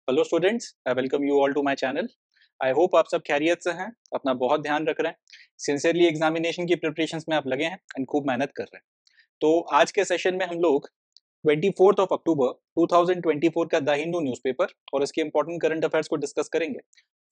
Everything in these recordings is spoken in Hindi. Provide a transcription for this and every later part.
Hello students, I welcome you all to my channel. I hope आप सब खैरियत से हैं, अपना बहुत ध्यान रख रहे हैं। सिंसियरली एग्जामिनेशन की प्रिपरेशंस में आप लगे हैं एंड खूब मेहनत कर रहे हैं। तो आज के सेशन में हम लोग 24 ऑफ अक्टूबर 2024 का द हिंदू न्यूज़पेपर और इसके इंपॉर्टेंट करंट अफेयर्स को डिस्कस करेंगे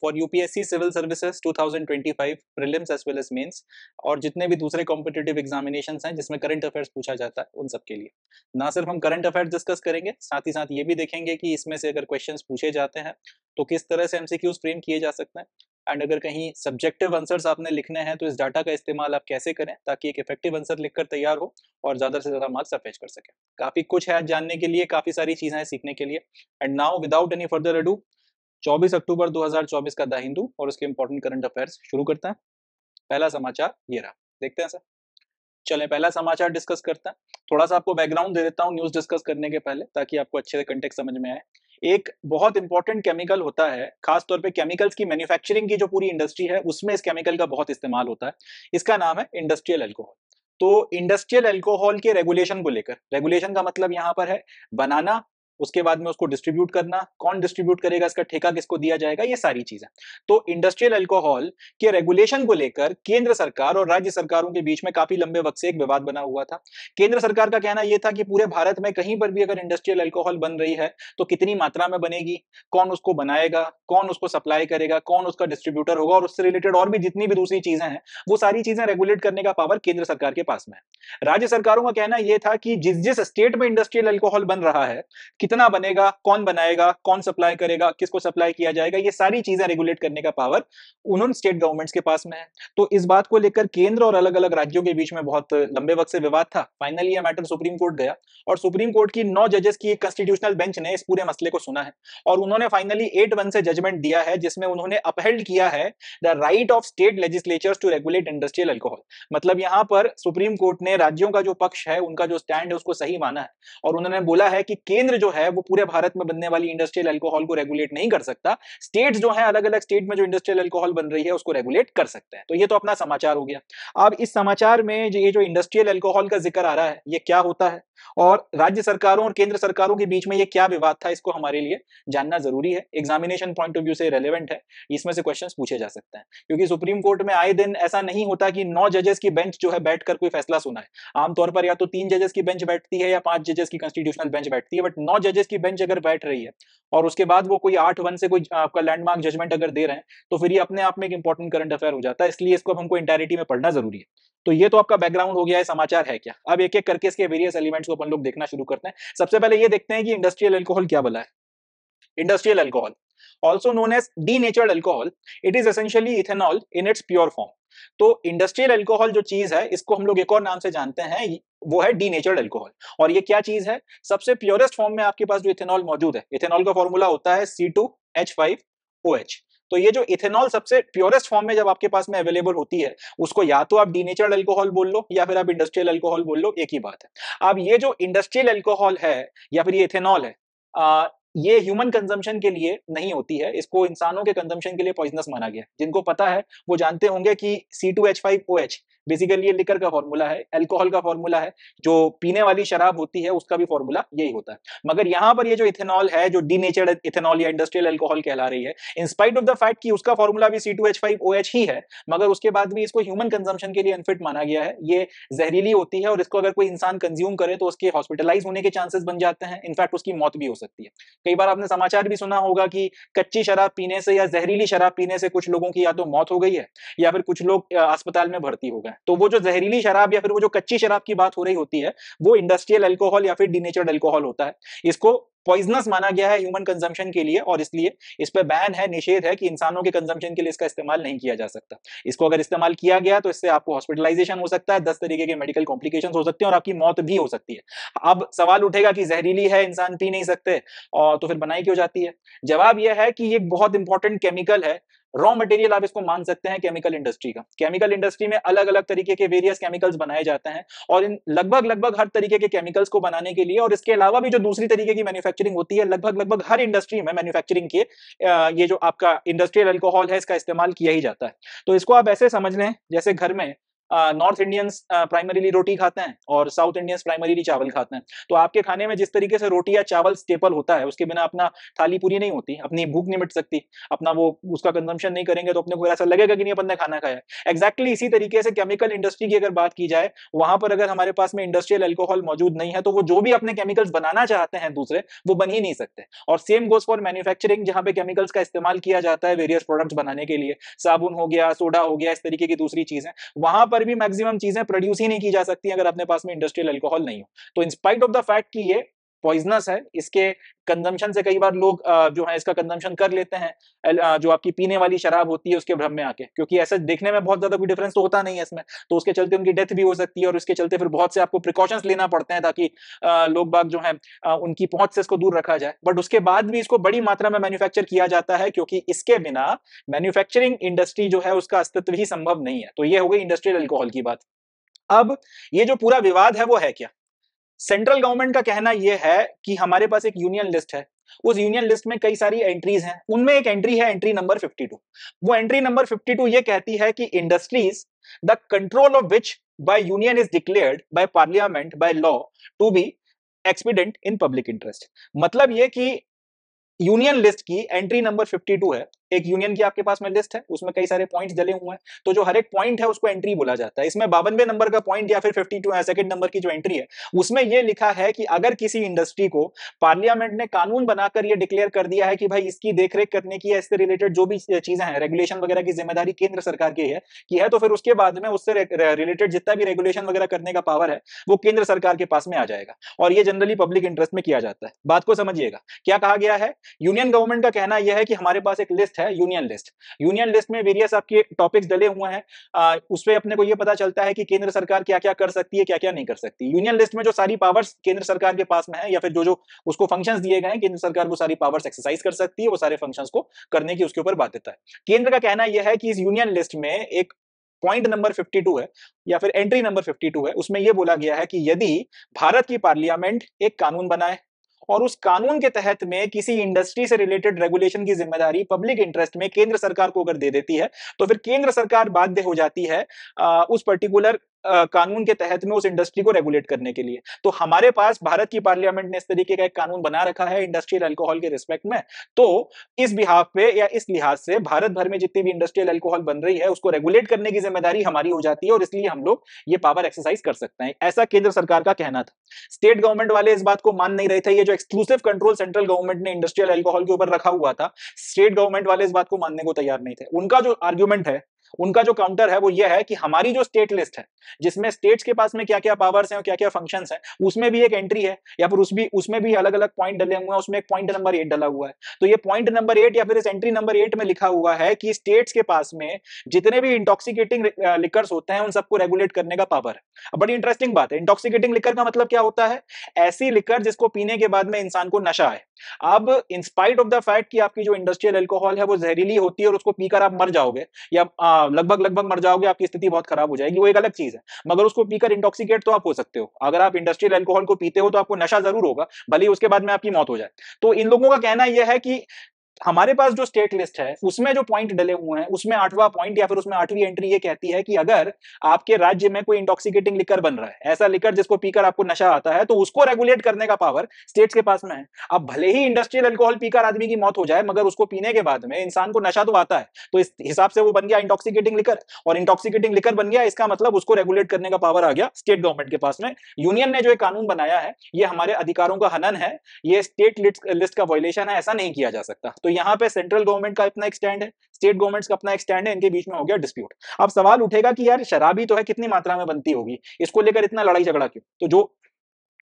for UPSC civil services 2025 prelims as well as mains और जितने भी दूसरे कॉम्पिटिटिव एग्जामिनेशंस हैं जिसमें करंट अफेयर्स पूछा जाता है उन सब के लिए। ना सिर्फ हम करंट अफेयर्स डिस्कस करेंगे, साथ ही साथ ये भी देखेंगे कि इसमें से अगर क्वेश्चंस पूछे जाते हैं तो किस तरह से एमसीक्यूज फ्रेम किए जा सकते हैं एंड अगर कहीं सब्जेक्टिव आंसर्स आपने लिखने हैं तो इस डाटा का इस्तेमाल आप कैसे करें ताकि एक इफेक्टिव आंसर लिखकर तैयार हो और ज्यादा से ज्यादा मार्क्स फैच कर सके। काफी कुछ है आज जानने के लिए, काफी सारी चीजें हैं सीखने के लिए। And now without any further ado 24 अक्टूबर 2024 का द हिंदू और उसके इंपॉर्टेंट करंट अफेयर्स शुरू करते हैं। पहला समाचार ये रहा, देखते हैं सर। चलें पहला समाचार डिस्कस करते हैं। थोड़ा सा आपको बैकग्राउंड दे देता हूँ न्यूज डिस्कस करने के पहले ताकि आपको अच्छे से कंटेक्स्ट समझ में आए। एक बहुत इंपॉर्टेंट केमिकल होता है, खास तौर पे केमिकल्स की मैन्युफैक्चरिंग की जो पूरी इंडस्ट्री है उसमें इस केमिकल का बहुत इस्तेमाल होता है। इसका नाम है इंडस्ट्रियल अल्कोहल। तो इंडस्ट्रियल अल्कोहल के रेगुलेशन को लेकर, रेगुलेशन का मतलब यहाँ पर है बनाना, उसके बाद में उसको डिस्ट्रीब्यूट करना, कौन डिस्ट्रीब्यूट करेगा, इसका ठेका किसको दिया जाएगा, ये सारी चीजें। तो इंडस्ट्रियल अल्कोहल के रेगुलेशन को लेकर केंद्र सरकार और राज्य सरकारों के बीच में काफी लंबे वक्त से एक विवाद बना हुआ था। केंद्र सरकार का कहना यह था कि पूरे भारत में कहीं पर भी अगर इंडस्ट्रियल अल्कोहल बन रही है तो कितनी मात्रा में बनेगी, कौन उसको बनाएगा, कौन उसको सप्लाई करेगा, कौन उसका डिस्ट्रीब्यूटर होगा और उससे रिलेटेड और भी जितनी भी दूसरी चीजें हैं वो सारी चीजें रेगुलेट करने का पावर केंद्र सरकार के पास में है। राज्य सरकारों का कहना यह था कि जिस जिस स्टेट में इंडस्ट्रियल अल्कोहल बन रहा है, कितना बनेगा, कौन बनाएगा, कौन सप्लाई करेगा, किसको सप्लाई किया जाएगा, ये सारी चीजें रेगुलेट करने का पावर उन स्टेट गवर्नमेंट्स के पास में है। तो इस बात को लेकर केंद्र और अलग अलग राज्यों के बीच में बहुत लंबे वक्त से विवाद था। फाइनली यह मैटर सुप्रीम कोर्ट गया और सुप्रीम कोर्ट की 9 जजेस की एक कॉन्स्टिट्यूशनल बेंच ने इस पूरे मसले को सुना है और उन्होंने फाइनली 8-1 से जजमेंट दिया है जिसमें उन्होंने अपहेल्ड किया है the right of state legislatures to regulate industrial alcohol. मतलब यहां पर सुप्रीम कोर्ट ने राज्यों का जो पक्ष है, उनका जो स्टैंड है उसको सही माना है और उन्होंने बोला है कि केंद्र जो है वो पूरे भारत में बनने वाली इंडस्ट्रियल अल्कोहल को रेगुलेट नहीं कर सकता, स्टेट्स जो है अलग अलग स्टेट में जो इंडस्ट्रियल अल्कोहल बन रही है उसको रेगुलेट कर सकते हैं। तो ये तो अपना समाचार हो गया। अब इस समाचार में ये जो इंडस्ट्रियल अल्कोहल का जिक्र आ रहा है ये क्या होता है और राज्य सरकारों और केंद्र सरकारों के बीच में ये क्या विवाद था, इसको हमारे लिए जानना जरूरी है। एग्जामिनेशन पॉइंट ऑफ व्यू से रेलेवेंट है, इसमें से क्वेश्चंस पूछे जा सकते हैं क्योंकि सुप्रीम कोर्ट में आए दिन ऐसा नहीं होता कि 9 जजेस की बेंच जो है बैठकर कोई फैसला सुनाए। आमतौर पर या तो 3 जजेस की बेंच बैठती है या 5 जजेस की कॉन्स्टिट्यूशनल बेंच बैठती है, बट 9 जजेस की बेंच अगर बैठ रही है और उसके बाद वो कोई 8-1 से कोई आपका लैंडमार्क जजमेंट अगर दे रहे हैं तो फिर ये अपने आप में एक इंपॉर्टेंट करंट अफेयर हो जाता है। इसलिए इसको अब हमको इंटायरिटी में पढ़ना जरूरी है। तो ये तो आपका बैकग्राउंड हो गया है, समाचार है क्या। अब एक एक करके इसके वेरियस एलिमेंट्स को अपन लोग देखना शुरू करते हैं। सबसे पहले ये देखते हैं कि इंडस्ट्रियल अल्कोहल क्या बोला है। Industrial alcohol, also known as denatured alcohol, it is essentially ethanol in its pure form। तो इंडस्ट्रियल अल्कोहल जो चीज है इसको हम लोग एक और नाम से जानते हैं, वो है डीनेचर्ड अल्कोहल। और ये क्या चीज है, सबसे प्योरेस्ट फॉर्म में आपके पास जो इथेनॉल मौजूद है, इथेनॉल का फॉर्मूला होता है C2H5OH। तो ये जो इथेनॉल सबसे प्योरेस्ट फॉर्म में जब आपके पास में अवेलेबल होती है उसको या तो आप डीनेचर्ड अल्कोहल बोल लो या फिर आप इंडस्ट्रियल अल्कोहल बोल लो, एक ही बात है। अब ये जो इंडस्ट्रियल अल्कोहल है या फिर ये इथेनॉल है, ये ह्यूमन कंजम्पशन के लिए नहीं होती है, इसको इंसानों के कंजम्पशन के लिए पॉइजनस माना गया। जिनको पता है वो जानते होंगे कि C2H5OH बेसिकली ये लिकर का फॉर्मूला है, अल्कोहल का फॉर्मूला है, जो पीने वाली शराब होती है उसका भी फॉर्मूला यही होता है। मगर यहां पर ये जो इथेनॉल है, जो डीनेचर्ड इथेनॉल या इंडस्ट्रियल अल्कोहल कहला रही है, in spite of the fact कि उसका फॉर्मूला भी C2H5OH ही है, मगर उसके बाद भी इसको ह्यूमन कंजम्पशन के लिए अनफिट माना गया है। ये जहरीली होती है और इसको अगर कोई इंसान कंज्यूम करे तो उसके हॉस्पिटलाइज होने के चांसेस बन जाते हैं, इनफैक्ट उसकी मौत भी हो सकती है। कई बार आपने समाचार भी सुना होगा कि कच्ची शराब पीने से या जहरीली शराब पीने से कुछ लोगों की या तो मौत हो गई है या फिर कुछ लोग अस्पताल में भर्ती हो गए। तो वो जो जहरीली शराब या फिर वो जो कच्ची शराब की बात हो रही होती है वो इंडस्ट्रियल अल्कोहल या फिर डीनेचर्ड अल्कोहल होता है। इसको पॉइजनस माना गया है ह्यूमन कंजम्पशन के लिए और इसलिए इस पे बैन है, निषेध है कि इंसानों के कंजम्पशन के लिए इसका इस्तेमाल नहीं किया जा सकता। इसको अगर इस्तेमाल किया गया तो इससे आपको हॉस्पिटलाइजेशन हो सकता है, 10 तरीके के मेडिकल कॉम्प्लिकेशंस हो सकते हैं और आपकी मौत भी हो सकती है। अब सवाल उठेगा कि जहरीली है, इंसान पी नहीं सकते और तो फिर बनाई क्यों जाती है। जवाब यह है कि ये एक बहुत इंपॉर्टेंट केमिकल है, रॉ मटेरियल आप इसको मान सकते हैं केमिकल इंडस्ट्री का। केमिकल इंडस्ट्री में अलग अलग तरीके के वेरियस केमिकल्स बनाए जाते हैं और इन लगभग लगभग हर तरीके के केमिकल्स को बनाने के लिए और इसके अलावा भी जो दूसरी तरीके की मैन्युफैक्चरिंग होती है, लगभग लगभग हर इंडस्ट्री में मैन्युफैक्चरिंग के ये जो आपका इंडस्ट्रियल अल्कोहल है इसका इस्तेमाल किया ही जाता है। तो इसको आप ऐसे समझ लें जैसे घर में नॉर्थ इंडियंस प्राइमरीली रोटी खाते हैं और साउथ इंडियंस प्राइमरीली चावल खाते हैं। तो आपके खाने में जिस तरीके से रोटी या चावल स्टेपल होता है, उसके बिना अपना थाली पूरी नहीं होती, अपनी भूख नहीं मिट सकती, अपना वो उसका कंजम्पशन नहीं करेंगे तो अपने को ऐसा लगेगा कि नहीं अपन ने खाना खाया है। एग्जैक्टली इसी तरीके से केमिकल इंडस्ट्री की अगर बात की जाए, वहां पर अगर हमारे पास में इंडस्ट्रियल अल्कोहल मौजूद नहीं है तो वो जो भी अपने केमिकल्स बनाना चाहते हैं दूसरे, वो बन ही नहीं सकते। और सेम गोज फॉर मैन्युफैक्चरिंग, जहां पे केमिकल्स का इस्तेमाल किया जाता है वेरियस प्रोडक्ट्स बनाने के लिए, साबुन हो गया, सोडा हो गया, इस तरीके की दूसरी चीजें, वहां पर भी मैक्सिमम चीजें प्रोड्यूस ही नहीं की जा सकती अगर अपने पास में इंडस्ट्रियल अल्कोहल नहीं हो। तो in spite of the fact कि ये पॉइजनस है, इसके कंजम्पशन से कई बार लोग जो है इसका कंजम्पशन कर लेते हैं, जो आपकी पीने वाली शराब होती है उसके भ्रम में आके, क्योंकि ऐसा देखने में बहुत ज्यादा कोई डिफरेंस तो होता नहीं है इसमें, तो उसके चलते उनकी डेथ भी हो सकती है और उसके चलते फिर बहुत से आपको प्रिकॉशंस लेना पड़ते हैं ताकि लोग बाग जो है उनकी पहुंच से इसको दूर रखा जाए। बट उसके बाद भी इसको बड़ी मात्रा में मैन्युफैक्चर किया जाता है, क्योंकि इसके बिना मैन्युफैक्चरिंग इंडस्ट्री जो है उसका अस्तित्व ही संभव नहीं है। तो ये हो गई इंडस्ट्रियल अल्कोहल की बात। अब ये जो पूरा विवाद है वो है क्या? सेंट्रल गवर्नमेंट का कहना यह है कि हमारे पास एक यूनियन लिस्ट है, उस यूनियन लिस्ट में कई सारी एंट्रीज हैं, उनमें एक एंट्री है एंट्री नंबर 52। वो एंट्री नंबर 52 ये कहती है कि industries the control of which by union is declared by parliament by law to be expedient in public interest. मतलब ये कि यूनियन लिस्ट की एंट्री नंबर 52 है, एक यूनियन की आपके पास में लिस्ट है, उसमें कई सारे पॉइंट्स डले हुए हैं, तो जो हर एक पॉइंट है उसको एंट्री बोला जाता है। इसमें 52वें नंबर का पॉइंट या फिर 52 सेकंड नंबर की जो एंट्री है, उसमें यह लिखा है कि अगर किसी इंडस्ट्री को पार्लियामेंट ने कानून बनाकर यह डिक्लेयर कर दिया है कि भाई इसकी देखरेख करने की, इससे रिलेटेड जो भी चीजें हैं, रेगुलेशन वगैरह की जिम्मेदारी केंद्र सरकार की है, तो फिर उसके बाद में उससे रिलेटेड जितना भी रेगुलेशन वगैरह करने का पावर है वो केंद्र सरकार के पास में आ जाएगा, और ये जनरली पब्लिक इंटरेस्ट में किया जाता है। बात को समझिएगा, क्या कहा गया है? यूनियन गवर्नमेंट का कहना यह है कि हमारे पास एक लिस्ट है, यूनियन लिस्ट। यूनियन लिस्ट में वेरियस आपके टॉपिक्स डले हुए हैं, उसपे अपने को यह पता चलता है कि केंद्र सरकार क्या क्या कर सकती है, क्या क्या नहीं कर सकती। यूनियन लिस्ट में जो सारी पावर्स केंद्र सरकार के पास में है, या फिर जो जो उसको फंक्शंस दिए गए हैं, केंद्र सरकार वो सारी पावर्स एक्सरसाइज कर सकती है, वो सारे फंक्शंस को करने की उसके ऊपर बाध्यता है। केंद्र का कहना यह है कि इस यूनियन लिस्ट में एक पॉइंट नंबर 52 है या फिर एंट्री नंबर 52 है, उसमें यह बोला गया है कि यदि भारत की पार्लियामेंट एक कानून बनाए और उस कानून के तहत में किसी इंडस्ट्री से रिलेटेड रेगुलेशन की जिम्मेदारी पब्लिक इंटरेस्ट में केंद्र सरकार को अगर दे देती है, तो फिर केंद्र सरकार बाध्य हो जाती है उस पर्टिकुलर कानून के तहत में उस इंडस्ट्री को रेगुलेट करने के लिए। तो हमारे पास भारत की पार्लियामेंट ने इस तरीके का एक कानून बना रखा है इंडस्ट्रियल अल्कोहल के रिस्पेक्ट में। तो इस बिहाफ पे या इस लिहाज से भारत भर में जितनी भी इंडस्ट्रियल अल्कोहल बन रही है उसको रेगुलेट करने की जिम्मेदारी हमारी हो जाती है, और इसलिए हम लोग ये पावर एक्सरसाइज कर सकते हैं, ऐसा केंद्र सरकार का कहना था। स्टेट गवर्नमेंट वाले इस बात को मान नहीं रहे थे। ये जो एक्सक्लूसिव कंट्रोल सेंट्रल गवर्नमेंट ने इंडस्ट्रियल अल्कोहल के ऊपर रखा हुआ था, स्टेट गवर्नमेंट वाले इस बात को मानने को तैयार नहीं थे। उनका जो आर्ग्यूमेंट है, उनका जो काउंटर है वो ये है कि हमारी जो स्टेट लिस्ट है, जिसमें स्टेट्स के पास में क्या क्या पावर्स हैं और क्या क्या फंक्शंस हैं, उसमें भी एक एंट्री है, या फिर उसमें भी अलग अलग पॉइंट डले हुए हैं, उसमें एक पॉइंट नंबर 8 डला हुआ है। तो ये पॉइंट नंबर 8 या फिर इस एंट्री नंबर 8 में लिखा हुआ है कि स्टेट्स के पास में जितने भी इंटॉक्सिकेटिंग लिकर्स होते हैं उन सबको रेगुलेट करने का पावर है। बड़ी इंटरेस्टिंग बात है, इंटॉक्सिकेटिंग लिकर का मतलब क्या होता है? ऐसी लिकर जिसको पीने के बाद में इंसान को नशा है। अब इंस्पाइट ऑफ द फैक्ट कि आपकी जो इंडस्ट्रियल अल्कोहल है वो जहरीली होती है और उसको पीकर आप मर जाओगे, या लगभग लगभग मर जाओगे, आपकी स्थिति बहुत खराब हो जाएगी, वो एक अलग चीज है। मगर उसको पीकर इंटॉक्सिकेट तो आप हो सकते हो। अगर आप इंडस्ट्रियल अल्कोहल को पीते हो तो आपको नशा जरूर होगा, भले ही उसके बाद में आपकी मौत हो जाए। तो इन लोगों का कहना यह है कि हमारे पास जो स्टेट लिस्ट है उसमें जो पॉइंट डले हुए हैं, उसमें 8वां पॉइंट या फिर उसमें 8वीं एंट्री ये कहती है कि अगर आपके राज्य में कोई इंटॉक्सिकेटिंग लिकर बन रहा है, ऐसा लिकर जिसको पीकर आपको नशा आता है, तो उसको रेगुलेट करने का पावर स्टेट्स के पास में है। अब भले ही इंडस्ट्रियल अल्कोहल पीकर आदमी की मौत हो जाए, मगर उसको पीने के बाद में इंसान को नशा तो आता है, तो इस हिसाब से वो बन गया इंटॉक्सिकेटिंग लिकर, और इंटॉक्सिकेटिंग लिकर बन गया, इसका मतलब उसको रेगुलेट करने का पावर आ गया स्टेट गवर्नमेंट के पास में। यूनियन ने जो एक कानून बनाया है ये हमारे अधिकारों का हनन है, ये स्टेट लिस्ट का वायलेशन है, ऐसा नहीं किया जा सकता। तो यहाँ पे सेंट्रल गवर्नमेंट का अपना एक स्टैंड है, स्टेट गवर्नमेंट्स का अपना एक स्टैंड है, इनके बीच में हो गया डिस्प्यूट। अब सवाल उठेगा कि यार शराबी तो है, कितनी मात्रा में बनती होगी, इसको लेकर इतना लड़ाई झगड़ा क्यों? तो जो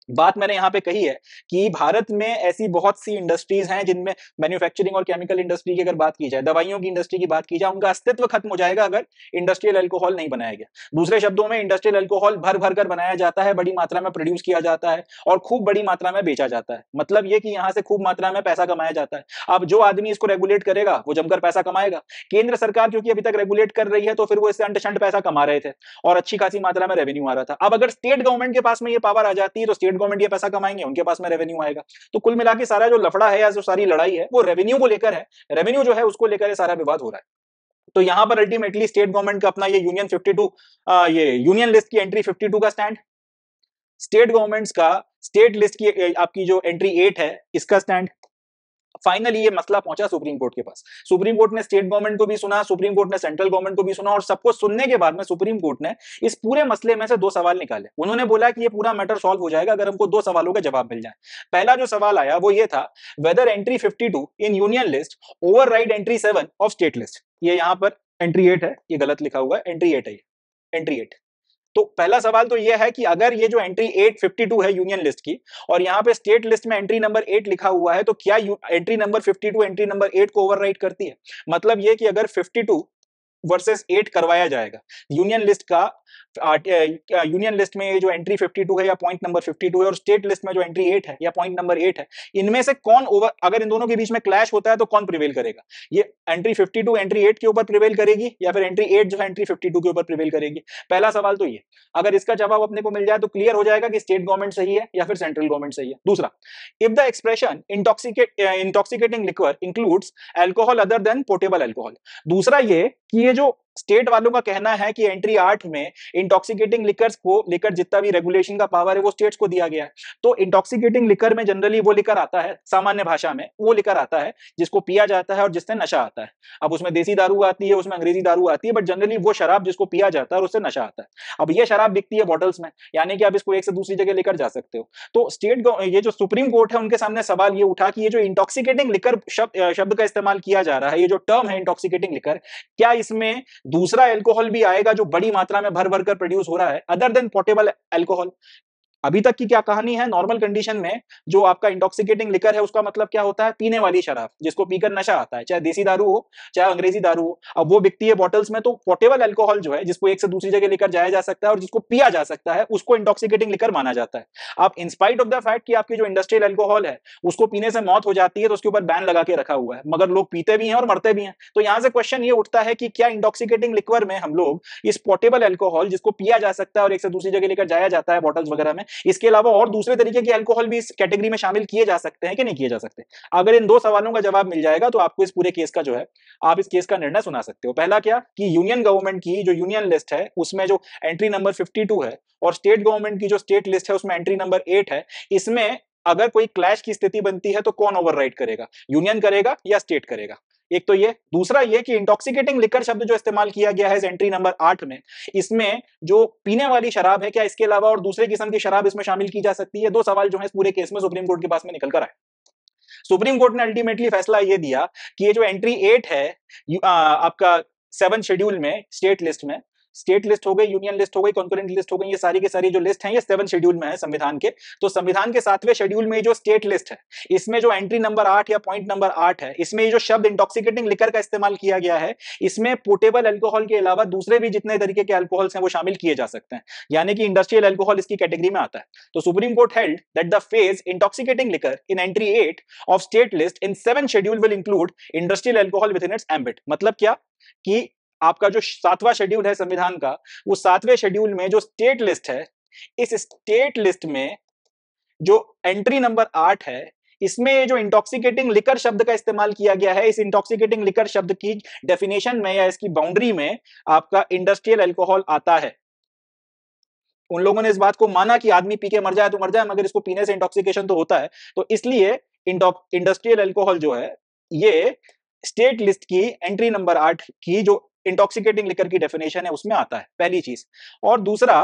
बात मैंने यहां पे कही है कि भारत में ऐसी बहुत सी इंडस्ट्रीज हैं जिनमें मैन्युफैक्चरिंग और केमिकल इंडस्ट्री की अगर बात की जाए, दवाइयों की इंडस्ट्री की बात की जाए, उनका अस्तित्व खत्म हो जाएगा अगर इंडस्ट्रियल अल्कोहल नहीं बनाया गया। दूसरे शब्दों में इंडस्ट्रियल अल्कोहल भर भर कर बनाया जाता है, बड़ी मात्रा में प्रोड्यूस किया जाता है और खूब बड़ी मात्रा में बेचा जाता है। मतलब यह कि यहां से खूब मात्रा में पैसा कमाया जाता है। अब जो आदमी इसको रेगुलेट करेगा वो जमकर पैसा कमाएगा। केंद्र सरकार क्योंकि अभी तक रेगुलेट कर रही है, तो फिर वो इससे अंट-शंट पैसा कमा रहे थे और अच्छी खासी मात्रा में रेवेन्यू आ रहा था। अब अगर स्टेट गवर्नमेंट के पास में ये पावर आ जाती है तो स्टेट गवर्नमेंट ये पैसा कमाएंगे, उनके पास में रेवेन्यू आएगा। तो कुल मिला के सारा जो लफड़ा है या जो सारी लड़ाई है वो रेवेन्यू को लेकर है, रेवेन्यू जो है उसको लेकर सारा विवाद हो रहा है। तो यहां पर अल्टीमेटली स्टेट गवर्नमेंट का अपना ये यूनियन 52 ये यूनियन लिस्ट की एंट्री 52 का स्टैंड, स्टेट गवर्नमेंट्स का स्टेट लिस्ट की आपकी जो एंट्री 8 है इसका स्टैंड। फाइनली ये मसला पहुंचा सुप्रीम कोर्ट के पास। सुप्रीम कोर्ट ने स्टेट गवर्नमेंट को भी सुना, सुप्रीम कोर्ट ने सेंट्रल गवर्नमेंट को भी सुना, और सबको सुनने के बाद में सुप्रीम कोर्ट ने इस पूरे मसले में से दो सवाल निकाले। उन्होंने बोला कि ये पूरा मैटर सॉल्व हो जाएगा अगर हमको दो सवालों का जवाब मिल जाए। पहला जो सवाल आया वो ये था, whether entry 52 in union list override entry 7 of state list. ये यहां पर एंट्री 8 है, ये गलत लिखा हुआ है, एंट्री 8 है, एंट्री 8। तो पहला सवाल तो यह है कि अगर ये जो एंट्री 852 है यूनियन लिस्ट की, और यहां पे स्टेट लिस्ट में एंट्री नंबर 8 लिखा हुआ है, तो क्या एंट्री नंबर 52 एंट्री नंबर 8 को ओवरराइड करती है? मतलब ये कि अगर 52 वर्सेस 8 करवाया जाएगा यूनियन लिस्ट का, यूनियन लिस्ट में जो एंट्री 52 है या पॉइंट नंबर 52 है, और स्टेट लिस्ट में जो एंट्री 8 है या पॉइंट नंबर 8 है, इनमें से कौन ओवर, अगर इन दोनों के बीच में क्लैश होता है तो कौन प्रिवेल करेगा? ये एंट्री 52 एंट्री 8 के ऊपर प्रिवेल करेगी या फिर एंट्री 8 जो है एंट्री 52 के ऊपर प्रिवेल करेगी? पहला सवाल तो ये, अगर इसका जवाब अपने को मिल जाए तो क्लियर हो जाएगा कि स्टेट गवर्नमेंट सही है या फिर सेंट्रल गवर्नमेंट सही है। दूसरा, if the expression intoxicating liquor includes alcohol other than portable alcohol. दूसरा ये कि ये जो स्टेट वालों का कहना है कि एंट्री 8 में इंटॉक्सिकेटिंग लिकर्स को लेकर जितना भी रेगुलेशन का पावर है वो स्टेट्स को दिया गया है। तो इंटॉक्सिकेटिंग लिकर में जनरली वो लिकर आता है, सामान्य भाषा में वो लिकर आता है जिसको पिया जाता है और जिससे नशा आता है। अब उसमें देसी दारू आती है, उसमें अंग्रेजी दारू आती है, बट जनरली वो शराब जिसको पिया जाता है और उससे नशा आता है। अब ये शराब बिकती है बॉटल्स में, यानी कि आप इसको एक से दूसरी जगह लेकर जा सकते हो। तो स्टेट ये जो सुप्रीम कोर्ट है उनके सामने सवाल ये उठा कि ये जो इंटॉक्सिकेटिंग लिकर शब्द का इस्तेमाल किया जा रहा है, ये जो टर्म है इंटॉक्सिकेटिंग लिकर, क्या इसमें दूसरा अल्कोहल भी आएगा जो बड़ी मात्रा में भर भर कर प्रोड्यूस हो रहा है अदर देन पोर्टेबल अल्कोहल? अभी तक की क्या कहानी है, नॉर्मल कंडीशन में जो आपका इंटॉक्सिकेटिंग लिकर है उसका मतलब क्या होता है? पीने वाली शराब जिसको पीकर नशा आता है, चाहे देसी दारू हो चाहे अंग्रेजी दारू हो। अब वो बिकती है बॉटल्स में, तो पोर्टेबल अल्कोहल जो है जिसको एक से दूसरी जगह लेकर जाया जा सकता है और जिसको पिया जा सकता है उसको इंटॉक्सिकेटिंग लिकर माना जाता है। अब इंस्पाइट ऑफ द फैक्ट कि आपकी जो इंडस्ट्रियल अल्कोहल है उसको पीने से मौत हो जाती है तो उसके ऊपर बैन लगा के रखा हुआ है, मगर लोग पीते भी हैं और मरते भी हैं। तो यहां से क्वेश्चन ये उठता है कि क्या इंटॉक्सिकेटिंग लिक्वर में हम लोग इस पोर्टेबल अल्कोहल जिसको पिया जा सकता है और एक से दूसरी जगह लेकर जाया जाता है बॉटल्स वगैरह में, इसके अलावा और दूसरे तरीके के अल्कोहल भी इस कैटेगरी में शामिल किए जा सकते हैं कि नहीं किए जा सकते? अगर इन दो सवालों का जवाब मिल जाएगा तो आपको इस पूरे केस का जो है, आप इस केस का निर्णय सुना सकते हो। पहला क्या कि यूनियन गवर्नमेंट की जो यूनियन लिस्ट है उसमें जो एंट्री नंबर 52 है और स्टेट गवर्नमेंट की जो स्टेट लिस्ट है उसमें एंट्री नंबर 8 है, इसमें अगर कोई क्लैश की स्थिति बनती है तो कौन ओवरराइड करेगा, यूनियन करेगा या स्टेट करेगा? एक तो ये। दूसरा ये कि इंटॉक्सिकेटिंग लिकर शब्द जो इस्तेमाल किया गया है एंट्री नंबर 8 में, इसमें जो पीने वाली शराब है क्या इसके अलावा और दूसरे किस्म की शराब इसमें शामिल की जा सकती है? दो सवाल जो है इस पूरे केस में सुप्रीम कोर्ट के पास में निकल कर आए। सुप्रीम कोर्ट ने अल्टीमेटली फैसला ये दिया कि ये जो एंट्री 8 है आपका 7 शेड्यूल में स्टेट लिस्ट में, स्टेट लिस्ट हो गई, यूनियन लिस्ट हो गई, कॉन्करेंट लिस्ट हो गई, ये सारी की सारी जो लिस्ट है ये 7 शेड्यूल में है संविधान के। तो संविधान के 7वें शेड्यूल में जो स्टेट लिस्ट है इसमें जो एंट्री नंबर 8 या पॉइंट नंबर 8 है, इसमें ये जो शब्द इंटॉक्सिकेटिंग लिकर का इस्तेमाल किया गया है, इसमें पोर्टेबल अल्कोहल के अलावा दूसरे भी जितने तरीके के अल्कोहल्स हैं वो शामिल किए जा सकते हैं, यानी कि इंडस्ट्रियल अल्कोहल इसकी कैटेगरी में आता है। तो supreme court held that the phase intoxicating liquor in entry 8 of state list in 7 schedule will include industrial alcohol with in its ambit. मतलब क्या कि आपका जो 7वां शेड्यूल है संविधान का, वो 7वें शेड्यूल में जो स्टेट लिस्ट है, इस स्टेट लिस्ट में जो एंट्री नंबर 8 है इसमें जो इंटॉक्सिकेटिंग लिकर शब्द का इस्तेमाल किया गया है, इस इंटॉक्सिकेटिंग लिकर शब्द की डेफिनेशन में या इसकी बाउंड्री में आपका इंडस्ट्रियल अल्कोहल आता है। उन लोगों ने इस बात को माना कि आदमी पी के मर जाए तो मर जाए, मगर इसको पीने से इंटॉक्सिकेशन तो होता है, तो इसलिए इंडस्ट्रियल अल्कोहल जो है ये स्टेट लिस्ट की एंट्री नंबर 8 की जो इंटॉक्सिकेटिंग लिकर की डेफिनेशन है उसमें आता है, पहली चीज। और दूसरा,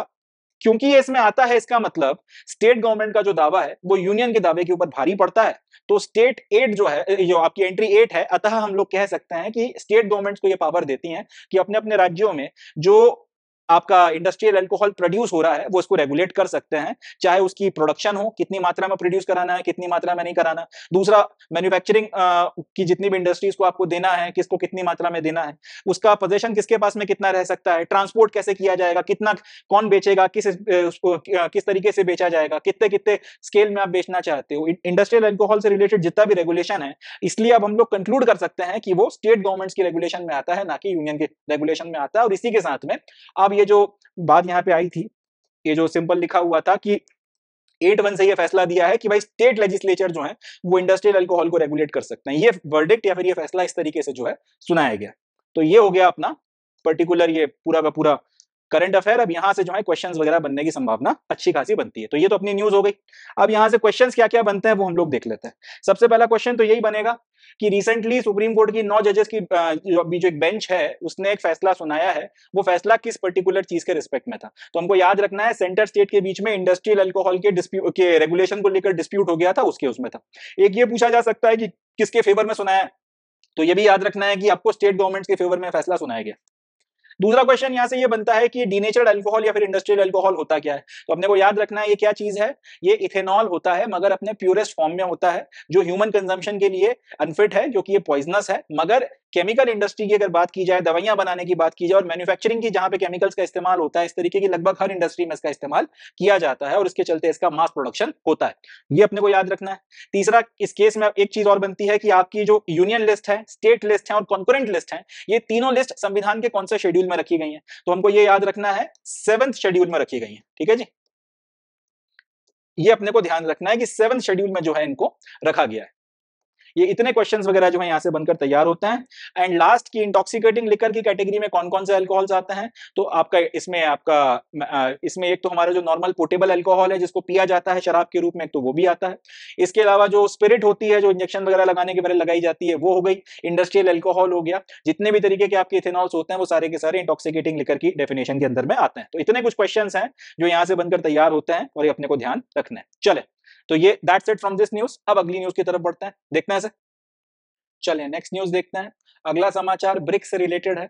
क्योंकि ये इसमें आता है इसका मतलब स्टेट गवर्नमेंट का जो दावा है वो यूनियन के दावे के ऊपर भारी पड़ता है। तो स्टेट 8 जो है, जो आपकी एंट्री 8 है, अतः हम लोग कह सकते हैं कि स्टेट गवर्नमेंट्स को ये पावर देती हैं कि अपने अपने राज्यों में जो आपका इंडस्ट्रियल अल्कोहल प्रोड्यूस हो रहा है वो इसको रेगुलेट कर सकते हैं, चाहे उसकी प्रोडक्शन हो, कितनी मात्रा में प्रोड्यूस कराना है, कितनी मात्रा में नहीं कराना। दूसरा, मैन्युफैक्चरिंग की जितनी भी इंडस्ट्रीज को आपको देना है, किसको कितनी मात्रा में देना है, उसका पोजीशन किसके पास में कितना रह सकता है, ट्रांसपोर्ट कैसे किया जाएगा, कितना कौन बेचेगा, उसको किस तरीके से बेचा जाएगा, कितने कितने स्केल में आप बेचना चाहते हो। इंडस्ट्रियल अल्कोहल से रिलेटेड जितना भी रेगुलेशन है, इसलिए अब हम लोग कंक्लूड कर सकते हैं कि वो स्टेट गवर्नमेंट्स की रेगुलेशन में आता है, ना कि यूनियन के रेगुलेशन में आता है। और इसी के साथ में अब ये जो बात यहां पे आई थी, ये जो सिंपल लिखा हुआ था कि 8(1) से ये फैसला दिया है कि भाई स्टेट लेजिस्लेचर जो है वो इंडस्ट्रियल अल्कोहल को रेगुलेट कर सकते हैं, ये वर्डिक्ट या फिर ये फैसला इस तरीके से जो है सुनाया गया। तो ये हो गया अपना पर्टिकुलर ये पूरा का पूरा करंट अफेयर। अब यहां से जो है क्वेश्चंस वगैरह बनने की संभावना अच्छी खासी बनती है। तो ये तो अपनी न्यूज हो गई। अब यहां से क्वेश्चंस क्या क्या बनते हैं वो हम लोग देख लेते हैं। सबसे पहला क्वेश्चन तो यही बनेगा कि रिसेंटली सुप्रीम कोर्ट की 9 जजेस की जो एक बेंच है उसने एक फैसला सुनाया है, वो फैसला किस पर्टिकुलर चीज के रिस्पेक्ट में था। तो हमको याद रखना है सेंटर स्टेट के बीच में इंडस्ट्रियल अल्कोहल के डिस्प्यूट के रेगुलेशन को लेकर डिस्प्यूट हो गया था, उसके उसमें था। एक ये पूछा जा सकता है कि किसके फेवर में सुनाया है, तो ये भी याद रखना है कि आपको स्टेट गवर्नमेंट्स के फेवर में फैसला सुनाया गया। दूसरा क्वेश्चन यहां से ये बनता है कि डीनेचर्ड अल्कोहल या फिर इंडस्ट्रियल अल्कोहल होता क्या है। तो अपने को याद रखना है ये क्या चीज है, ये इथेनॉल होता है मगर अपने प्योरेस्ट फॉर्म में होता है, जो ह्यूमन कंजम्पशन के लिए अनफिट है, जो कि ये पॉइजनस है। मगर केमिकल इंडस्ट्री की अगर बात की जाए, दवाइयां बनाने की बात की जाए और मैन्युफैक्चरिंग की जहां पे केमिकल्स का इस्तेमाल होता है, इस तरीके की लगभग हर इंडस्ट्री में इसका इस्तेमाल किया जाता है और इसके चलते इसका मास प्रोडक्शन होता है। ये अपने को याद रखना है। तीसरा, इस केस में एक चीज और बनती है कि आपकी जो यूनियन लिस्ट है, स्टेट लिस्ट है और कॉन्करेंट लिस्ट है, ये तीनों लिस्ट संविधान के कौन से शेड्यूल में रखी गई है। तो हमको ये याद रखना है 7th शेड्यूल में रखी गई है। ठीक है जी, ये अपने को ध्यान रखना है कि 7th शेड्यूल में जो है इनको रखा गया है। ये इतने क्वेश्चंस वगैरह जो है यहां से बनकर तैयार होते हैं। एंड लास्ट की इंटॉक्सिकेटिंग लिकर की कैटेगरी में कौन कौन से अल्कोहल्स आते हैं। तो आपका इसमें एक तो हमारा जो नॉर्मल पोर्टेबल अल्कोहल है जिसको पिया जाता है शराब के रूप में, तो वो भी आता है। इसके अलावा जो स्पिरिट होती है, जो इंजेक्शन वगैरह लगाने के पहले लगाई जाती है, वो हो गई। इंडस्ट्रियल अल्कोहल हो गया। जितने भी तरीके के आपके इथेनॉल्स होते हैं वो सारे के सारे इंटॉक्सिकेटिंग लिकर की डेफिनेशन के अंदर में आते हैं। तो इतने कुछ क्वेश्चंस हैं जो यहां से बनकर तैयार होते हैं और ये अपने को ध्यान रखना है। चले, तो ये that's it from this news. अब अगली न्यूज की तरफ बढ़ते हैं, देखते हैं। चलिए नेक्स्ट न्यूज देखते हैं। अगला समाचार ब्रिक्स से रिलेटेड है।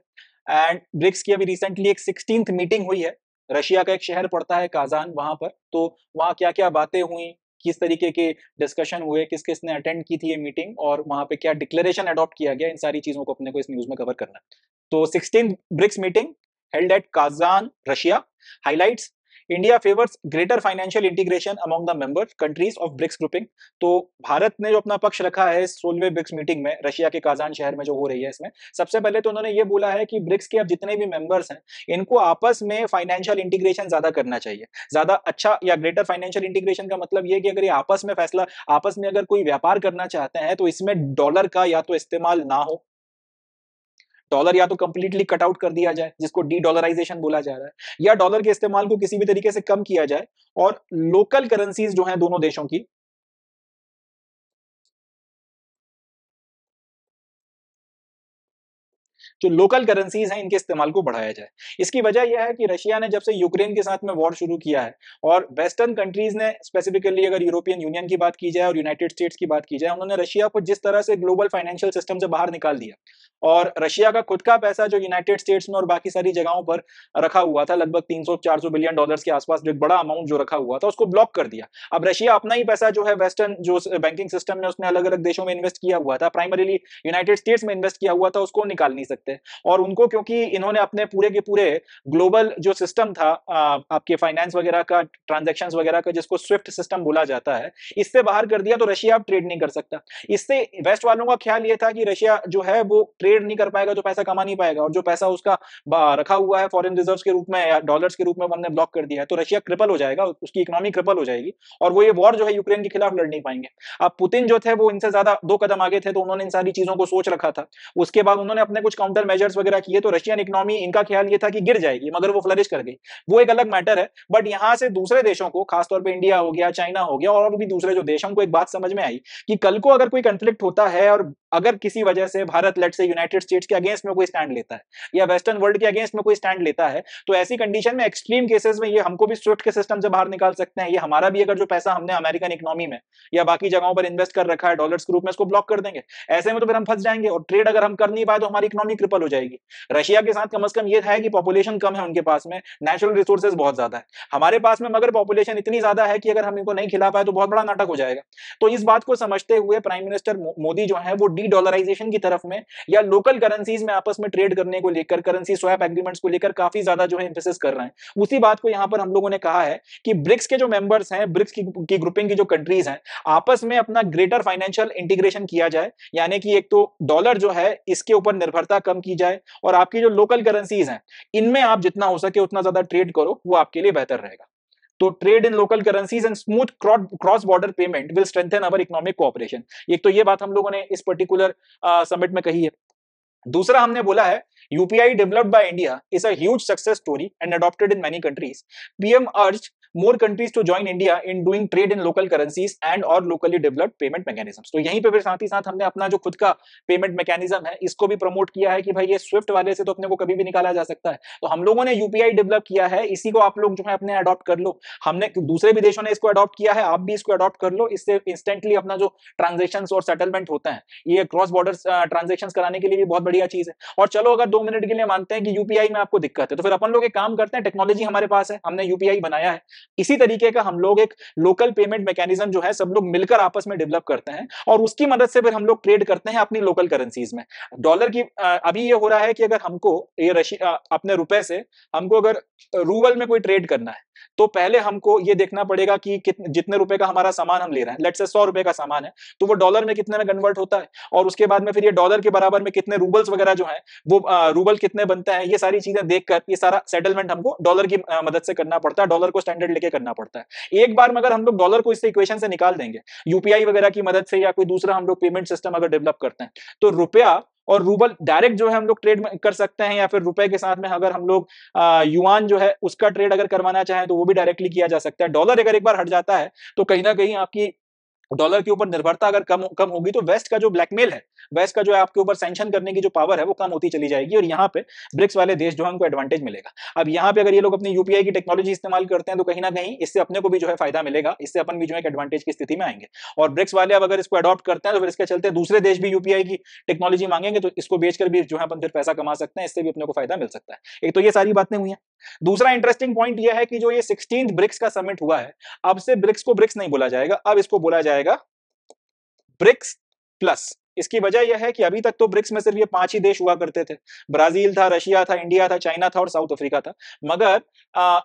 एंड ब्रिक्स की अभी रिसेंटली एक 16th मीटिंग हुई है। रशिया का एक शहर पड़ता है काजान, वहां पर। तो वहां क्या क्या बातें हुई, किस तरीके के डिस्कशन हुए, किस किस ने अटेंड की थी ये मीटिंग और वहां पे क्या डिक्लेरेशन अडॉप्ट किया गया, इन सारी चीजों को अपने को इस न्यूज में कवर करना है। तो 16th BRICS meeting held at Kazan, Russia, highlights India favours greater financial integration among the member countries of BRICS grouping. तो भारत ने जो अपना पक्ष रखा है 16वें ब्रिक्स मीटिंग में, रशिया के काजान शहर में जो हो रही है, इसमें सबसे पहले तो उन्होंने ये बोला है कि ब्रिक्स के अब जितने भी मेंबर्स हैं इनको आपस में फाइनेंशियल इंटीग्रेशन ज्यादा करना चाहिए। ज्यादा अच्छा या ग्रेटर फाइनेंशियल इंटीग्रेशन का मतलब ये कि अगर ये आपस में अगर कोई व्यापार करना चाहते हैं तो इसमें डॉलर का या तो इस्तेमाल ना हो, डॉलर या तो कंप्लीटली कट आउट कर दिया जाए जिसको डी डॉलराइजेशन बोला जा रहा है, या डॉलर के इस्तेमाल को किसी भी तरीके से कम किया जाए और लोकल करेंसीज जो हैं दोनों देशों की, जो लोकल करेंसीज हैं इनके इस्तेमाल को बढ़ाया जाए। इसकी वजह यह है कि रशिया ने जब से यूक्रेन के साथ में वॉर शुरू किया है और वेस्टर्न कंट्रीज ने, स्पेसिफिकली अगर यूरोपियन यूनियन की बात की जाए और यूनाइटेड स्टेट्स की बात की जाए, उन्होंने रशिया को जिस तरह से ग्लोबल फाइनेंशियल सिस्टम से बाहर निकाल दिया और रशिया का खुद का पैसा जो यूनाइटेड स्टेट्स में और बाकी सारी जगहों पर रखा हुआ था, लगभग 300-400 बिलियन डॉलर्स के आसपास जो एक बड़ा अमाउंट जो रखा हुआ था, उसको ब्लॉक कर दिया। अब रशिया अपना ही पैसा जो है वेस्टर्न जो बैंकिंग सिस्टम में उसने अलग अलग देशों में इन्वेस्ट किया हुआ था, प्राइमरीली यूनाइटेड स्टेट्स में इन्वेस्ट किया हुआ था, उसको निकाल नहीं सकते। और उनको क्योंकि इन्होंने अपने पूरे के पूरे ग्लोबल जो सिस्टम था आपके फाइनेंस वगैरह का, ट्रांजैक्शंस वगैरह का, जिसको स्विफ्ट सिस्टम बोला जाता है, इससे बाहर कर दिया, तो रशिया अब ट्रेड नहीं कर सकता। इससे वेस्ट वालों का ख्याल ये था कि रशिया जो है वो ट्रेड नहीं कर पाएगा, जो पैसा कमा नहीं पाएगा, और जो पैसा उसका रखा हुआ है फॉरेन रिजर्व्स के रूप में या डॉलर्स के रूप में हमने ब्लॉक कर दिया है, तो रशिया क्रिपल हो जाएगा, उसकी इकोनॉमी क्रिपल हो जाएगी और वो ये वॉर जो है यूक्रेन के खिलाफ लड़ नहीं पाएंगे। अब पुतिन जो थे वो इनसे ज्यादा 2 कदम आगे थे, तो उन्होंने इन सारी चीजों को सोच रखा था। उसके बाद उन्होंने अपने कुछ काउंटर मेजर्स वगैरह किए, तो रशियन इकोनॉमी, इनका ख्याल ये था कि गिर जाएगी, मगर वो फ्लरिश कर गई, वो एक अलग मैटर है। बट यहां से दूसरे देशों को, खासतौर पे इंडिया हो गया, चाइना हो गया और भी दूसरे जो देशों को एक बात समझ में आई कि कल को अगर कोई कंफ्लिक्ट होता है और अगर किसी वजह से भारत लेट से यूनाइटेड स्टेट्स के अगेंस्ट में कोई स्टैंड लेता है या वेस्टर्न वर्ल्ड के अगेंस्ट में कोई स्टैंड लेता है, तो ऐसी कंडीशन में एक्सट्रीम केसेस में ये हमको भी स्विफ्ट के सिस्टम से बाहर निकाल सकते हैं। ये हमारा भी अगर जो पैसा हमने अमेरिकन इकोनॉमी में या बाकी जगहों पर इन्वेस्ट कर रखा है डॉलर्स के रूप में, इसको ब्लॉक कर देंगे। ऐसे में तो फिर हम फंस जाएंगे और ट्रेड अगर हम कर नहीं पाए तो हमारी इकोनॉमी क्रिपल हो जाएगी। रशिया के साथ कम से कम ये है कि पॉपुलेशन कम है उनके पास में, नेचुरल रिसोर्सेज बहुत ज्यादा है, हमारे पास में मगर पॉपुलेशन इतनी ज्यादा है कि अगर हम इनको नहीं खिला पाए तो बहुत बड़ा नाटक हो जाएगा। तो इस बात को समझते हुए प्राइम मिनिस्टर मोदी जो है वो डी डॉलराइजेशन की तरफ में या लोकल करेंसीज में आपस में ट्रेड करने को लेकर, करेंसी स्वैप एग्रीमेंट्स को लेकर काफी ज्यादा जो है एम्फेसिस कर रहे हैं। उसी बात को यहां पर हम लोगों ने कहा है कि ब्रिक्स के जो मेंबर्स हैं, ब्रिक्स की ग्रुपिंग की जो कंट्रीज हैं, आपस में अपना ग्रेटर फाइनेंशियल इंटीग्रेशन किया जाए, यानी कि एक तो डॉलर जो है इसके ऊपर निर्भरता कम की जाए और आपकी जो लोकल करेंसीज हैं इनमें आप जितना हो सके उतना ज्यादा ट्रेड करो, वो आपके लिए बेहतर रहेगा। तो trade in local currencies and smooth cross border payment will strengthen our economic cooperation. एक तो ये बात हम लोगों ने इस पर्टिकुलर समिट में कही है। दूसरा हमने बोला है UPI developed by India is a huge success story and adopted in many countries. PM अर्ज more countries to join India in doing trade in local currencies and or locally developed payment mechanisms. तो यहीं पे फिर साथ ही साथ हमने अपना जो खुद का पेमेंट मैकेनिज्म है इसको भी प्रमोट किया है कि भाई ये स्विफ्ट वाले से तो अपने को कभी भी निकाला जा सकता है. तो हम लोगों ने यूपीआई डेवलप किया है, इसी को आप लोग जो है अपने अडॉप्ट कर लो. हमने दूसरे भी देशों ने इसको अडॉप्ट किया है, आप भी इसको अडॉप्ट कर लो. इससे इंस्टेंटली अपना जो ट्रांजेक्शन और सेटलमेंट होता है ये क्रॉस बॉर्डर ट्रांजेक्शन कराने के लिए भी बहुत बढ़िया चीज है. और चलो अगर 2 मिनट के लिए मानते हैं कि यूपीआई में आपको दिक्कत है तो फिर अपन लोग एक काम करते हैं, टेक्नोलॉजी हमारे पास है, हमने यूपीआई बनाया है, इसी तरीके का हम लोग एक लोकल पेमेंट मैकेनिज्म जो है सब लोग मिलकर आपस में डेवलप करते हैं और उसकी मदद से फिर हम लोग ट्रेड करते हैं अपनी लोकल करेंसीज में. डॉलर की अभी ये हो रहा है कि अगर हमको ये अपने रुपए से हमको अगर रूबल में कोई ट्रेड करना है तो पहले हमको ये देखना पड़ेगा कि जितने रुपए का हमारा सामान हम ले रहे हैं, लेट्स से 100 रुपए का सामान है तो वो डॉलर में कितने में कन्वर्ट होता है और उसके बाद में फिर ये डॉलर के बराबर में कितने रूबल्स वगैरह जो है वो रूबल कितने बनते हैं, ये सारी चीजें देखकर ये सारा सेटलमेंट हमको डॉलर की मदद से करना पड़ता है, डॉलर को स्टैंडर्ड लेके करना पड़ता है. एक बार में अगर हम लोग डॉलर को इससे इक्वेशन से निकाल देंगे यूपीआई वगैरह की मदद से या कोई दूसरा हम लोग पेमेंट सिस्टम अगर डेवलप करते हैं तो रुपया और रूबल डायरेक्ट जो है हम लोग ट्रेड कर सकते हैं, या फिर रुपए के साथ में अगर हम लोग युआन जो है उसका ट्रेड अगर करवाना चाहें तो वो भी डायरेक्टली किया जा सकता है. डॉलर अगर एक बार हट जाता है तो कहीं ना कहीं आपकी डॉलर के ऊपर निर्भरता अगर कम होगी तो वेस्ट का जो ब्लैकमेल है, वेस्ट का जो है आपके ऊपर सैंक्शन करने की जो पावर है वो कम होती चली जाएगी और यहाँ पे ब्रिक्स वाले देश जो है उनको एडवांटेज मिलेगा. अब यहाँ पे अगर ये लोग अपनी यूपीआई की टेक्नोलॉजी इस्तेमाल करते हैं तो कहीं ना कहीं इससे अपने को भी जो है फायदा मिलेगा, इससे अपन भी जो है एडवांटेज की स्थिति में आएंगे. और ब्रिक्स वाले अब अगर इसको अडॉप्ट करते हैं तो फिर इसके चलते दूसरे देश भी यूपीआई की टेक्नोलॉजी मांगेंगे तो इसको बेचकर भी जो है अपन फिर पैसा कमा सकते हैं, इससे भी अपने को फायदा मिल सकता है. एक तो ये सारी बातें हुई हैं. दूसरा इंटरेस्टिंग पॉइंट यह है कि जो ये 16th ब्रिक्स का समिट हुआ है, अब से ब्रिक्स को ब्रिक्स नहीं बोला जाएगा, अब इसको बोला जाएगा ब्रिक्स प्लस. इसकी वजह यह है कि अभी तक तो ब्रिक्स में सिर्फ ये 5 ही देश हुआ करते थे, ब्राजील था, रशिया था, इंडिया था, चाइना था और साउथ अफ्रीका था. मगर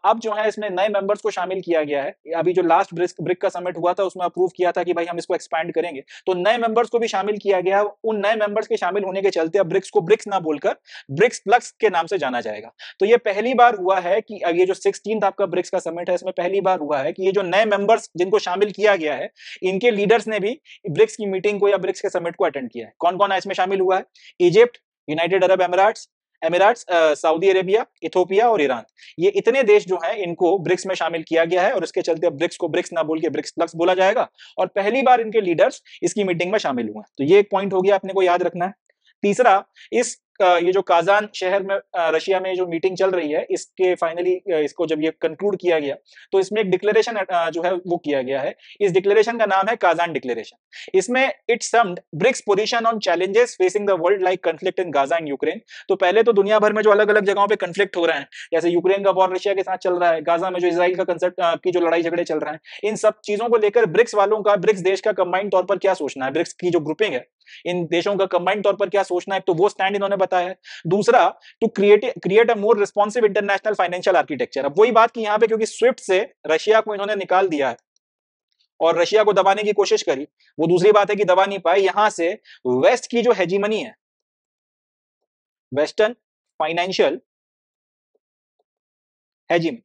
अब जो है इसमें नए मेंबर्स को शामिल किया गया है. अभी जो लास्ट ब्रिक का समिट हुआ था उसमें अप्रूव किया था कि भाई हम इसको एक्सपैंड करेंगे, तो नए मेंबर्स को भी शामिल किया गया. उन नए मेंबर्स के शामिल होने के चलते अब ब्रिक्स को ब्रिक्स ना बोलकर ब्रिक्स प्लस के नाम से जाना जाएगा. तो ये पहली बार हुआ है कि ये जो 16th आपका ब्रिक्स का समिट है इसमें पहली बार हुआ है कि ये जो नए मेंबर्स जिनको शामिल किया गया है इनके लीडर्स ने भी ब्रिक्स की मीटिंग को या ब्रिक्स के समिट को अटेंड किया है. कौन कौन इसमें शामिल हुआ है? Egypt, United Arab Emirates, Saudi Arabia, Ethiopia और ईरान. ये इतने देश जो हैं इनको ब्रिक्स में शामिल किया गया है और इसके चलते अब ब्रिक्स को ब्रिक्स ना बोल के ब्रिक्स प्लस बोला जाएगा और पहली बार इनके लीडर्स इसकी मीटिंग में शामिल हुए. तो ये एक पॉइंट हो गया, अपने को याद रखना है. तीसरा, इस ये जो काजान शहर में रशिया में जो मीटिंग चल रही है इसके फाइनली इसको जब ये कंक्लूड किया गया तो इसमें एक डिक्लेरेशन जो है वो किया गया है. इस डिक्लेरेशन का नाम है काजान डिक्लेरेशन. इसमें it summed BRICS position on challenges facing the world like conflict in Gaza and Ukraine. तो पहले तो दुनिया भर में जो अलग अलग जगहों पे कॉन्फ्लिक्ट हो रहे हैं, जैसे यूक्रेन का वॉर रशिया के साथ चल रहा है, गाजा में जो इजराइल का कंसेप्ट की जो लड़ाई झगड़े चल रहे हैं, इन सब चीजों को लेकर ब्रिक्स वालों का, ब्रिक्स देश का कंबाइंड तौर पर क्या सोचना है, ब्रिक्स की जो ग्रुपिंग है इन देशों का कंबाइंड तौर पर क्या सोचना है, तो वो स्टैंड इन्होंने बताया है. दूसरा, to create a more responsive international financial architecture. अब वही बात की यहां पे क्योंकि स्विफ्ट से रशिया को इन्होंने निकाल दिया है और रशिया को दबाने की कोशिश करी, वो दूसरी बात है कि दबा नहीं पाए. यहां से वेस्ट की जो हेजीमनी है, वेस्टर्न फाइनेंशियल हेजीमनी,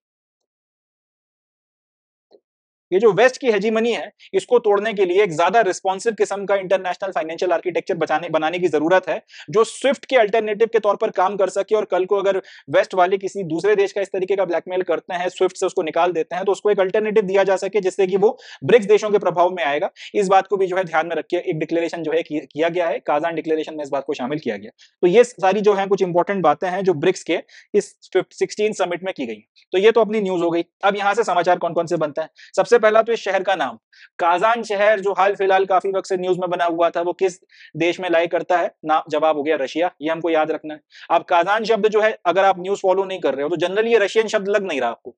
ये जो वेस्ट की हेजीमनी है इसको तोड़ने के लिए एक ज्यादा रिस्पॉन्सिव किस्म का इंटरनेशनल फाइनेंशियल आर्किटेक्चर बनाने की जरूरत है जो स्विफ्ट के अल्टरनेटिव के तौर पर काम कर सके. और कल को अगर वेस्ट वाले किसी दूसरे देश का इस तरीके का ब्लैकमेल करते हैं, स्विफ्ट से उसको निकाल देते हैं, तो उसको एक अल्टरनेटिव दिया जा सके जिससे कि वो ब्रिक्स देशों के प्रभाव में आएगा. इस बात को भी जो है ध्यान में रख के एक डिक्लेरेशन जो है किया गया है, काजान डिक्लेरेशन में इस बात को शामिल किया गया. तो ये सारी जो है कुछ इंपॉर्टेंट बातें हैं जो ब्रिक्स के इस 16 समिट में की गई. तो ये तो अपनी न्यूज हो गई. अब यहां से समाचार कौन कौन से बनते हैं. सबसे पहला तो इस शहर का नाम, काजान शहर जो हाल फिलहाल काफी वक्त से न्यूज में बना हुआ था, वो किस देश में लाई करता है ना? जवाब हो गया रशिया. ये हमको याद रखना है. अब काजान शब्द जो है अगर आप न्यूज फॉलो नहीं कर रहे हो तो जनरली ये रशियन शब्द लग नहीं रहा आपको.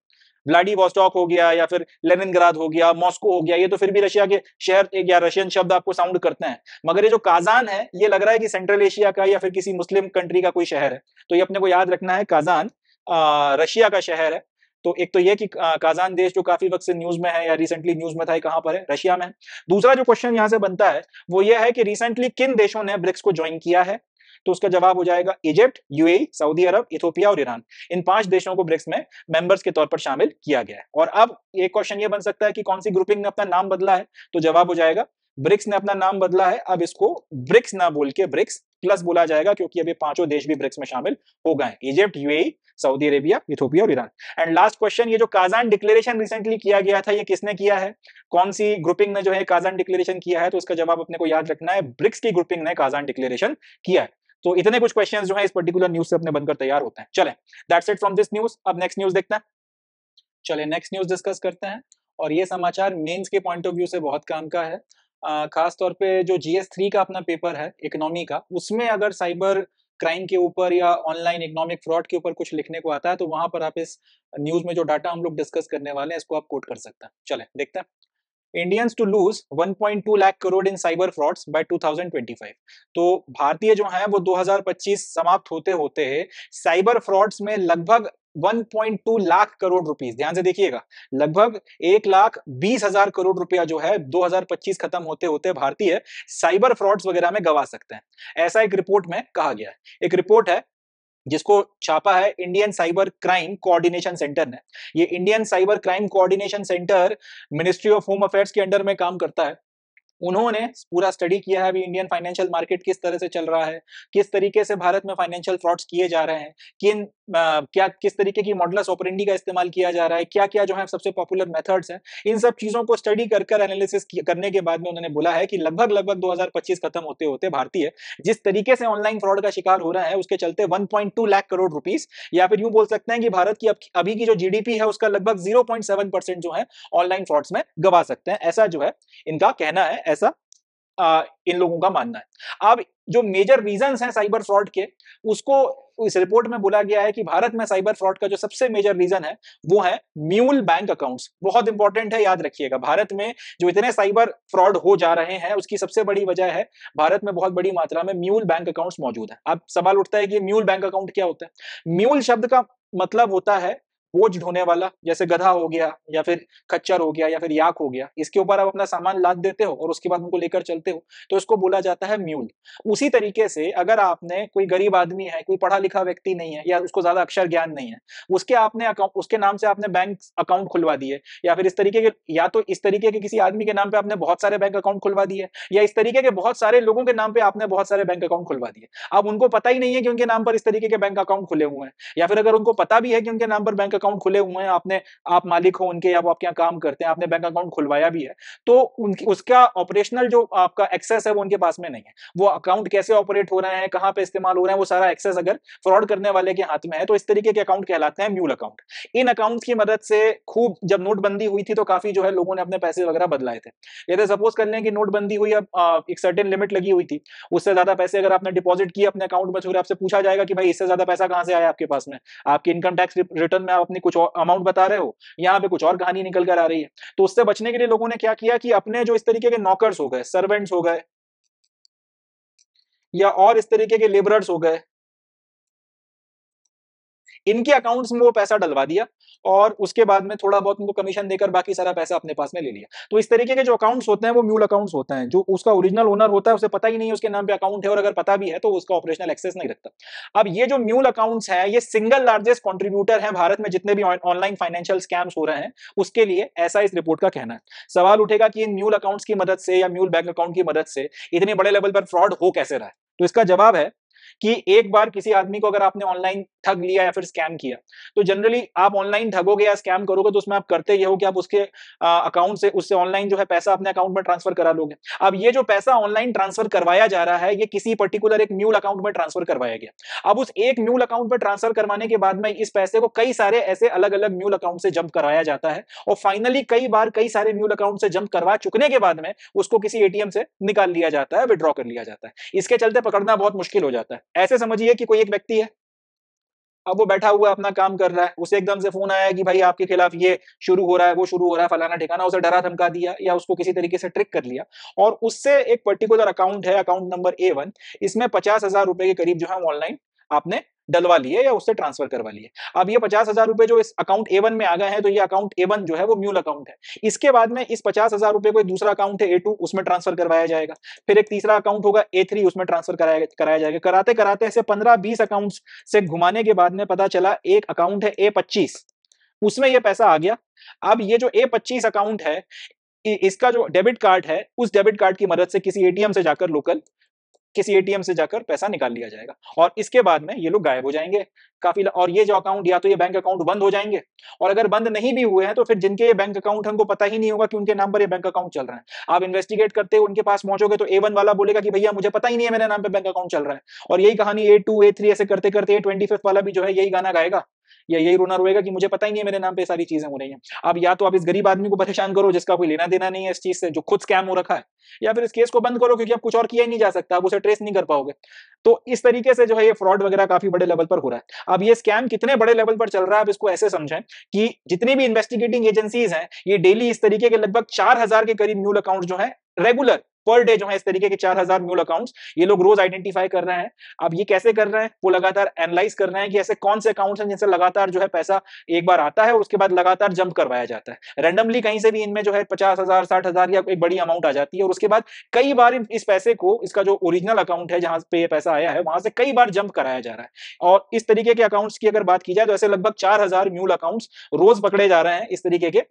व्लादिवोस्टॉक हो गया या फिर लेनिनग्राद हो गया, मॉस्को हो गया, ये तो फिर भी रशिया के शहर या रशियन शब्द आपको साउंड करते हैं. मगर ये जो काजान है ये लग रहा है कि सेंट्रल एशिया का या फिर किसी मुस्लिम कंट्री का कोई शहर है. तो ये अपने को याद रखना है, काजान रशिया का शहर है. तो एक तो ये कि काजान देश जो काफी वक्त से न्यूज में है या रिसेंटली न्यूज में था, कहां पर है? रशिया में है. दूसरा जो क्वेश्चन यहां से बनता है वो ये है कि रिसेंटली किन देशों ने ब्रिक्स को ज्वाइन किया है. तो उसका जवाब हो जाएगा इजिप्ट, यूएई, सऊदी अरब, इथोपिया और ईरान. इन 5 देशों को ब्रिक्स में मेंबर्स के तौर पर शामिल किया गया है. और अब एक क्वेश्चन ये बन सकता है कि कौन सी ग्रुपिंग ने अपना नाम बदला है. तो जवाब हो जाएगा ब्रिक्स ने अपना नाम बदला है, अब इसको ब्रिक्स ना बोल के ब्रिक्स प्लस बोला जाएगा, क्योंकि अभी 5 देश भी ब्रिक्स में शामिल हो गए हैं, Egypt, UAE, Saudi Arabia, Ethiopia और ईरान। एंड लास्ट क्वेश्चन, ये जो काजान डिक्लेरेशन रिसेंटली किया गया था, ये किसने किया है, कौन सी ग्रुपिंग ने जो है काजान डिक्लेरेशन किया है, तो इसका जवाब अपने को याद रखना है, ब्रिक्स की ग्रुपिंग ने काजान डिक्लेरेशन किया है। तो इतने कुछ क्वेश्चंस जो है इस पर्टिकुलर न्यूज से अपने बनकर तैयार होते हैं। चलें, that's it from this news. अब नेक्स्ट न्यूज देखते हैं। चलिए नेक्स्ट न्यूज डिस्कस करते हैं, और ये समाचार मेंस के पॉइंट ऑफ व्यू से बहुत काम का है। खास तौर पे जो GS3 का अपना पेपर है इकोनॉमी का, उसमें अगर साइबर क्राइम के ऊपर या ऑनलाइन इकोनॉमिक फ्रॉड के ऊपर कुछ लिखने को आता है, तो वहां पर आप इस न्यूज में जो डाटा हम लोग डिस्कस करने वाले हैं इसको आप कोट कर सकते हैं। चलें देखते हैं। Indians to lose 1.2 lakh crore in cyber frauds by 2025। तो भारतीय जो है वो 2025 समाप्त होते होते साइबर फ्रॉड्स में लगभग 1.2 लाख करोड़ रुपीस, ध्यान से देखिएगा, लगभग 1,20,000 करोड़ रुपया जो है 2025 खत्म होते होते भारतीय साइबर फ्रॉड्स वगैरह में गवा सकते हैं, ऐसा एक रिपोर्ट में कहा गया है। एक रिपोर्ट है जिसको छापा है Indian cyber crime coordination centre ने। ये Indian cyber crime coordination centre ministry of home affairs के अंडर में काम करता है। उन्होंने पूरा स्टडी किया है अभी इंडियन फाइनेंशियल मार्केट किस तरह से चल रहा है, किस तरीके से भारत में फाइनेंशियल फ्रॉड्स किए जा रहे हैं, क्या किस तरीके की मॉडलस ऑपरेंडी का इस्तेमाल किया जा रहा है, क्या क्या जो है सबसे पॉपुलर मेथड्स हैं। इन सब चीजों को स्टडी कर एनालिसिस करने के बाद में उन्होंने बोला है कि लगभग 2025 खत्म होते होते भारतीय जिस तरीके से ऑनलाइन फ्रॉड का शिकार हो रहा है उसके चलते 1.2 लाख करोड़ रुपीस, या फिर यूं बोल सकते हैं कि भारत की अभी की जो जीडीपी है उसका लगभग 0.7% जो है ऑनलाइन फ्रॉड्स में गवा सकते हैं, ऐसा जो है इनका कहना है, ऐसा इन लोगों का मानना है। अब जो मेजर रीजंस हैं साइबर फ्रॉड के, उसको इस रिपोर्ट में बोला गया है कि भारत में साइबर फ्रॉड का जो सबसे मेजर रीजन है वो है म्यूल बैंक अकाउंट्स। बहुत इंपॉर्टेंट है, याद रखिएगा, भारत में जो इतने साइबर फ्रॉड हो जा रहे हैं उसकी सबसे बड़ी वजह है भारत में बहुत बड़ी मात्रा में म्यूल बैंक अकाउंट्स मौजूद है। अब सवाल उठता है कि म्यूल बैंक अकाउंट क्या होता है। म्यूल शब्द का मतलब होता है बोझ ढोने वाला, जैसे गधा हो गया या फिर खच्चर हो गया या फिर याक हो गया, इसके ऊपर आप अपना सामान लाद देते हो और उसके बाद उनको लेकर चलते हो, तो इसको बोला जाता है म्यूल। उसी तरीके से अगर आपने, कोई गरीब आदमी है, कोई पढ़ा लिखा व्यक्ति नहीं है या उसको ज्यादा अक्षर ज्ञान नहीं है, उसके नाम से आपने बैंक अकाउंट खुलवा दिए, या फिर इस तरीके के, या तो इस तरीके के किसी आदमी के नाम पे आपने बहुत सारे बैंक अकाउंट खुलवा दिए, या इस तरीके के बहुत सारे लोगों के नाम पे आपने बहुत सारे बैंक अकाउंट खुलवा दिए। अब उनको पता ही नहीं है कि उनके नाम पर इस तरीके के बैंक अकाउंट खुले हुए हैं, या फिर अगर उनको पता भी है कि उनके नाम पर बैंक अकाउंट खुले हुए हैं, आप मालिक हो उनके या वो आपके यहाँ काम करते हैं, आपने बैंक अकाउंट खुलवाया भी है, तो उसका ऑपरेशनल जो आपका एक्सेस है वो उनके पास में नहीं है। वो अकाउंट कैसे ऑपरेट हो रहे हैं, कहां पे इस्तेमाल हो रहे हैं, वो सारा एक्सेस अगर फ्रॉड करने वाले के हाथ में है, तो इस तरीके के अकाउंट कहलाते हैं म्यूल अकाउंट। इन अकाउंट की मदद से खूब, जब नोटबंदी हुई थी तो काफी जो है लोगों ने अपने पैसे वगैरह बदलाए थे। जैसे सपोज कर लें कि नोटबंदी हुई, अब एक सर्टेन लिमिट लगी हुई थी, उससे ज्यादा पैसे अगर आपने डिपॉजिट किए अपने अकाउंट में, तो आपसे पूछा जाएगा कि भाई इससे ज्यादा पैसा कहां से आया आपके पास में। आपके इनकम टैक्स रिटर्न में आप अपनी कुछ अमाउंट बता रहे हो, यहाँ पे कुछ और कहानी निकल कर आ रही है। तो उससे बचने के लिए लोगों ने क्या किया कि अपने जो इस तरीके के नौकर्स हो गए, सर्वेंट्स हो गए, या और इस तरीके के लेबरर्स हो गए, इनके अकाउंट्स में वो पैसा डलवा दिया और उसके बाद में थोड़ा बहुत उनको कमीशन देकर बाकी सारा पैसा अपने पास में ले लिया। तो इस तरीके के जो अकाउंट्स होते हैं वो म्यूल अकाउंट्स होते हैं, जो उसका ओरिजिनल ओनर होता है उसे पता ही नहीं उसके नाम पे अकाउंट है, और अगर पता भी है तो उसका ऑपरेशनल एक्सेस नहीं रखता। अब ये जो म्यूल अकाउंट्स है ये सिंगल लार्जेस्ट कॉन्ट्रीब्यूटर है भारत में जितने भी ऑनलाइन फाइनेंशियल स्कैम्स हो रहे हैं उसके लिए, ऐसा इस रिपोर्ट का कहना है। सवाल उठेगा कि इन म्यूल अकाउंट्स की मदद से या म्यूल बैंक अकाउंट की मदद से इतने बड़े लेवल पर फ्रॉड हो कैसे रहा है, तो इसका जवाब है कि एक बार किसी आदमी को अगर आपने ऑनलाइन ठग लिया या फिर स्कैम किया, तो जनरली आप ऑनलाइन ठगोगे या स्कैम करोगे तो उसमें आप करते ये हो कि आप उसके अकाउंट से, उससे ऑनलाइन जो है पैसा अपने अकाउंट में ट्रांसफर करा लोगे। अब ये जो पैसा ऑनलाइन ट्रांसफर करवाया जा रहा है ये किसी पर्टिकुलर एक म्यूल अकाउंट में ट्रांसफर करवाया गया। अब उस एक म्यूल अकाउंट में ट्रांसफर करवाने के बाद में इस पैसे को कई सारे ऐसे अलग अलग म्यूल अकाउंट से जंप कराया जाता है, और फाइनली कई बार कई सारे म्यूल अकाउंट से जंप करवा चुकने के बाद में उसको किसी एटीएम से निकाल लिया जाता है, विड्रॉ कर लिया जाता है। इसके चलते पकड़ना बहुत मुश्किल हो जाता है। ऐसे समझिए कि कोई एक व्यक्ति है, अब वो बैठा हुआ अपना काम कर रहा है, उसे एकदम से फोन आया कि भाई आपके खिलाफ ये शुरू हो रहा है, वो शुरू हो रहा है, फलाना ठिकाना, उसे डरा धमका दिया या उसको किसी तरीके से ट्रिक कर लिया, और उससे एक पर्टिकुलर अकाउंट है, अकाउंट नंबर A1, इसमें 50,000 रुपए के करीब जो है ऑनलाइन आपने डलवा लिए या उससे ट्रांसफर करवा लिए। अब ये 50,000 रुपए जो इस अकाउंट A1 में आ गए हैं, तो ये अकाउंट A1 जो है वो म्यूल अकाउंट है। इसके बाद में इस 50,000 रुपए को एक दूसरा अकाउंट है A2, उसमें ट्रांसफर करवाया जाएगा, फिर एक तीसरा अकाउंट होगा A3, उसमें ट्रांसफर कराया जाएगा। कराते कराते ऐसे 15-20 अकाउंट से घुमाने के बाद में पता चला एक अकाउंट है A25, उसमें ये पैसा आ गया। अब ये जो A25 अकाउंट है, इसका जो डेबिट कार्ड है, उस डेबिट कार्ड की मदद से किसी एटीएम से जाकर लोकल किसी एटीएम से जाकर पैसा निकाल लिया जाएगा और इसके बाद में ये लोग गायब हो जाएंगे काफी। और ये जो अकाउंट या तो ये बैंक अकाउंट बंद हो जाएंगे, और अगर बंद नहीं भी हुए हैं तो फिर जिनके ये बैंक अकाउंट है उनको पता ही नहीं होगा कि उनके नाम पर ये बैंक अकाउंट चल रहा है। आप इन्वेस्टिगेट करते हो उनके पास पहुंचोगे तो A1 वाला बोलेगा कि भैया मुझे पता ही नहीं है मेरे नाम पे बैंक अकाउंट चल रहा है, और यही कहानी A2 A3 ऐसे करते करते 25th वाला भी जो है यही गाना गाएगा या यही रोना रोएगा कि मुझे पता ही नहीं है मेरे नाम पे सारी चीजें हो रही हैं। अब या तो आप इस गरीब आदमी को परेशान करो जिसका कोई लेना देना नहीं है इस चीज से, जो खुद स्कैम हो रखा है, या फिर इस केस को बंद करो क्योंकि अब कुछ और किया ही नहीं जा सकता, आप उसे ट्रेस नहीं कर पाओगे। तो इस तरीके से जो है ये फ्रॉड वगैरह काफी बड़े लेवल पर हो रहा है। अब ये स्कैम कितने बड़े लेवल पर चल रहा है, अब इसको ऐसे समझें कि जितनी भी इन्वेस्टिगेटिंग एजेंसीज हैं ये डेली इस तरीके के लगभग 4000 के करीब म्यूल अकाउंट जो है रेगुलर पर डे जो है इस तरीके के 4000 म्यूल अकाउंट्स ये लोग रोज आइडेंटिफाई कर रहे हैं। अब ये कैसे कर रहे हैं, वो लगातार एनालाइज कर रहे हैं कि ऐसे कौन से अकाउंट्स हैं जिनसे लगातार जो है पैसा एक बार आता है और उसके बाद लगातार जंप करवाया जाता है रैंडमली कहीं से भी इनमें जो है 50,000 60,000 या एक बड़ी अमाउंट आ जाती है, और उसके बाद कई बार इस पैसे को, इसका जो ओरिजिनल अकाउंट है जहां पे ये पैसा आया है वहां से कई बार जंप कराया जा रहा है। और इस तरीके के अकाउंट्स की अगर बात की जाए तो ऐसे लगभग 4000 म्यूल अकाउंट्स रोज पकड़े जा रहे हैं इस तरीके के,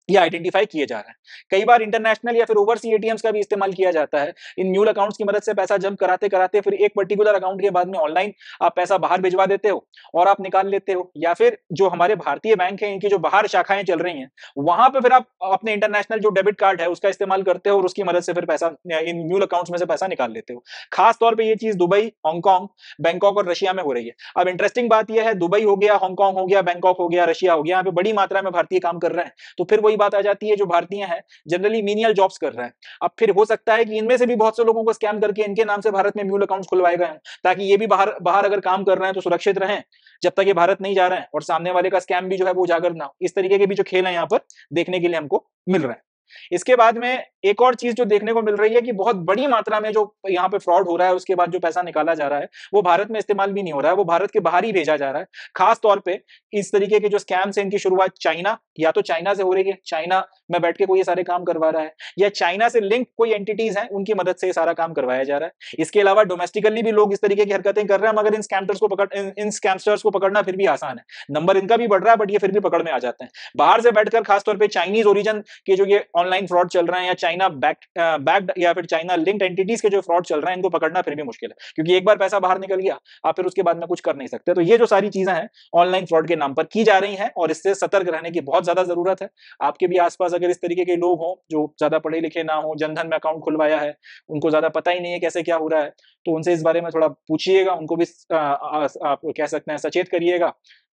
ये आइडेंटिफाई किए जा रहे हैं। कई बार इंटरनेशनल या फिर ओवरसी एटीएम्स का भी इस्तेमाल किया जाता है इन म्यूल अकाउंट्स की मदद से पैसा जंप कराते कराते फिर एक पर्टिकुलर अकाउंट के बाद में ऑनलाइन आप पैसा बाहर भिजवा देते हो और आप निकाल लेते हो, या फिर जो हमारे भारतीय बैंक है इनकी जो बाहर शाखाएं चल रही हैं वहां पे फिर आप अपने इंटरनेशनल जो डेबिट कार्ड है उसका इस्तेमाल करते हो और उसकी मदद से फिर पैसा इन म्यूल अकाउंट्स में से पैसा निकाल लेते हो। खास तौर पर यह चीज दुबई, हांगकांग, बैंकॉक और रशिया में हो रही है। अब इंटरेस्टिंग बात यह है दुबई हो गया, हांगकांग हो गया, बैंकॉक हो गया, रशिया हो गया, यहाँ पे बड़ी मात्रा में भारतीय काम कर रहे हैं। तो फिर वही बात आ जाती है जो भारतीय हैं जनरली मीनियल जॉब्स कर रहे हैं। अब फिर हो सकता है कि इनमें से भी बहुत से लोगों को स्कैम करके इनके नाम से भारत में म्यूल अकाउंट्स खुलवाए गए हैं ताकि ये भी बाहर बाहर अगर काम कर रहे हैं तो सुरक्षित रहें जब तक ये भारत नहीं जा रहे हैं, और सामने वाले का स्कैम भी जो है वो उजागर ना हो। इस तरीके के भी जो खेल है यहाँ पर देखने के लिए हमको मिल रहे हैं। इसके बाद में एक और चीज जो देखने को मिल रही है कि बहुत बड़ी मात्रा में जो यहाँ पे फ्रॉड हो रहा है उसके बाद जो पैसा निकाला जा रहा है वो भारत में इस्तेमाल भी नहीं हो रहा है, वो भारत के बाहर ही भेजा जा रहा है। खास तौर पे इस तरीके के जो स्कैम्स हैं इनकी शुरुआत चाइना, या तो चाइना से हो रही है, चाइना में बैठ के कोई ये सारे काम करवा रहा है, या चाइना से लिंक कोई एंटिटीज हैं उनकी मदद से ये सारा काम करवाया जा रहा है। इसके अलावा डोमेस्टिकली भी लोग इस तरीके की हरकतें कर रहे हैं, मगर इन स्कैमस्टर्स को पकड़ना फिर भी आसान है। नंबर इनका भी बढ़ रहा है बट ये फिर भी पकड़ में आ जाते हैं। बाहर से बैठकर खासतौर पर चाइनीज ओरिजिन के जो ये ऑनलाइन फ्रॉड चल रहे हैं या चाइना बैक्ड या फिर चाइना लिंक्ड एंटिटीज के जो फ्रॉड चल रहे हैं इनको पकड़ना फिर भी मुश्किल है, क्योंकि एक बार पैसा बाहर निकल गया आप फिर उसके बाद में कुछ कर नहीं सकते। तो ये जो सारी चीजें हैं ऑनलाइन फ्रॉड के नाम पर की जा रही हैं और इससे सतर्क रहने की बहुत ज्यादा जरूरत है। आपके भी आसपास अगर इस तरीके के लोग हों जो ज्यादा पढ़े लिखे ना हो, जनधन में अकाउंट खुलवाया है, उनको ज्यादा पता ही नहीं है कैसे क्या हो रहा है, तो उनसे इस बारे में थोड़ा पूछिएगा, उनको भी आप कह सकते हैं सचेत करिएगा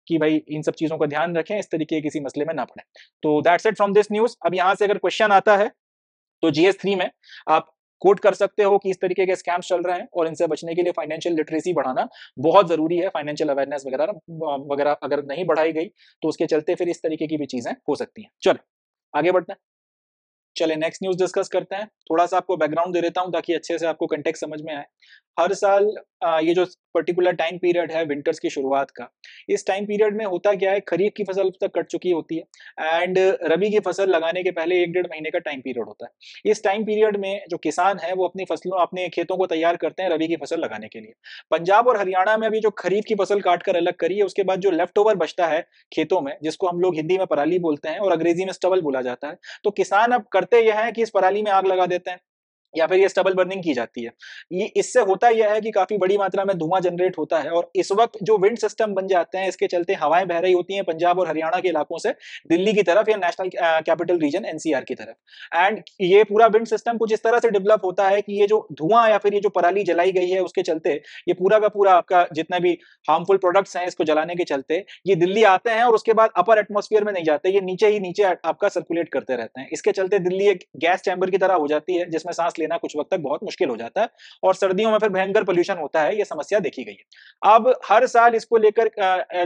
कि भाई इन सब चीजों का ध्यान रखें, इस तरीके किसी मसले में ना पड़े। तो that's it from this news. अब यहाँ से अगर क्वेश्चन आता है तो GS3 में आप कोट कर सकते हो कि इस तरीके के स्कैम्स चल रहे हैं और इनसे बचने के लिए फाइनेंशियल लिटरेसी बढ़ाना बहुत जरूरी है। फाइनेंशियल अवेयरनेस वगैरह वगैरह अगर नहीं बढ़ाई गई तो उसके चलते फिर इस तरीके की भी चीजें हो सकती हैं। चलो आगे बढ़ते हैं। चले नेक्स्ट न्यूज डिस्कस करते हैं। थोड़ा सा आपको बैकग्राउंड दे देता हूं ताकि अच्छे से आपको कंटेक्स्ट समझ में आए। हर साल ये जो पर्टिकुलर टाइम पीरियड है विंटर्स की शुरुआत का, इस टाइम पीरियड में होता क्या है, खरीफ की फसल तक कट चुकी होती है एंड रबी की फसल लगाने के पहले 1-1.5 महीने का टाइम पीरियड होता है। इस टाइम पीरियड में जो किसान है वो अपनी फसलों अपने खेतों को तैयार करते हैं रबी की फसल लगाने के लिए। पंजाब और हरियाणा में अभी जो खरीफ की फसल काट कर अलग करी है उसके बाद जो लेफ्ट ओवर बचता है खेतों में, जिसको हम लोग हिंदी में पराली बोलते हैं और अंग्रेजी में स्टबल बोला जाता है, तो किसान अब करते यह है कि इस पराली में आग लगा देते हैं या फिर ये स्टबल बर्निंग की जाती है। ये इससे होता यह है कि काफी बड़ी मात्रा में धुआं जनरेट होता है और इस वक्त जो विंड सिस्टम बन जाते हैं इसके चलते हवाएं बह रही होती हैं पंजाब और हरियाणा के इलाकों से दिल्ली की तरफ या नेशनल कैपिटल रीजन NCR की तरफ। एंड ये पूरा विंड सिस्टम कुछ इस तरह से डेवलप होता है कि ये जो धुआं या फिर ये जो पराली जलाई गई है उसके चलते ये पूरा का पूरा आपका जितना भी हार्मफुल प्रोडक्ट्स हैं इसको जलाने के चलते ये दिल्ली आते हैं और उसके बाद अपर एटमॉस्फेयर में नहीं जाते, ये नीचे ही नीचे आपका सर्कुलेट करते रहते हैं। इसके चलते दिल्ली एक गैस चैम्बर की तरह हो जाती है जिसमें सांस लेना कुछ वक्त तक बहुत मुश्किल हो जाता है और सर्दियों में फिर भयंकर पोल्यूशन होता है। ये समस्या देखी गई है। अब हर साल इसको लेकर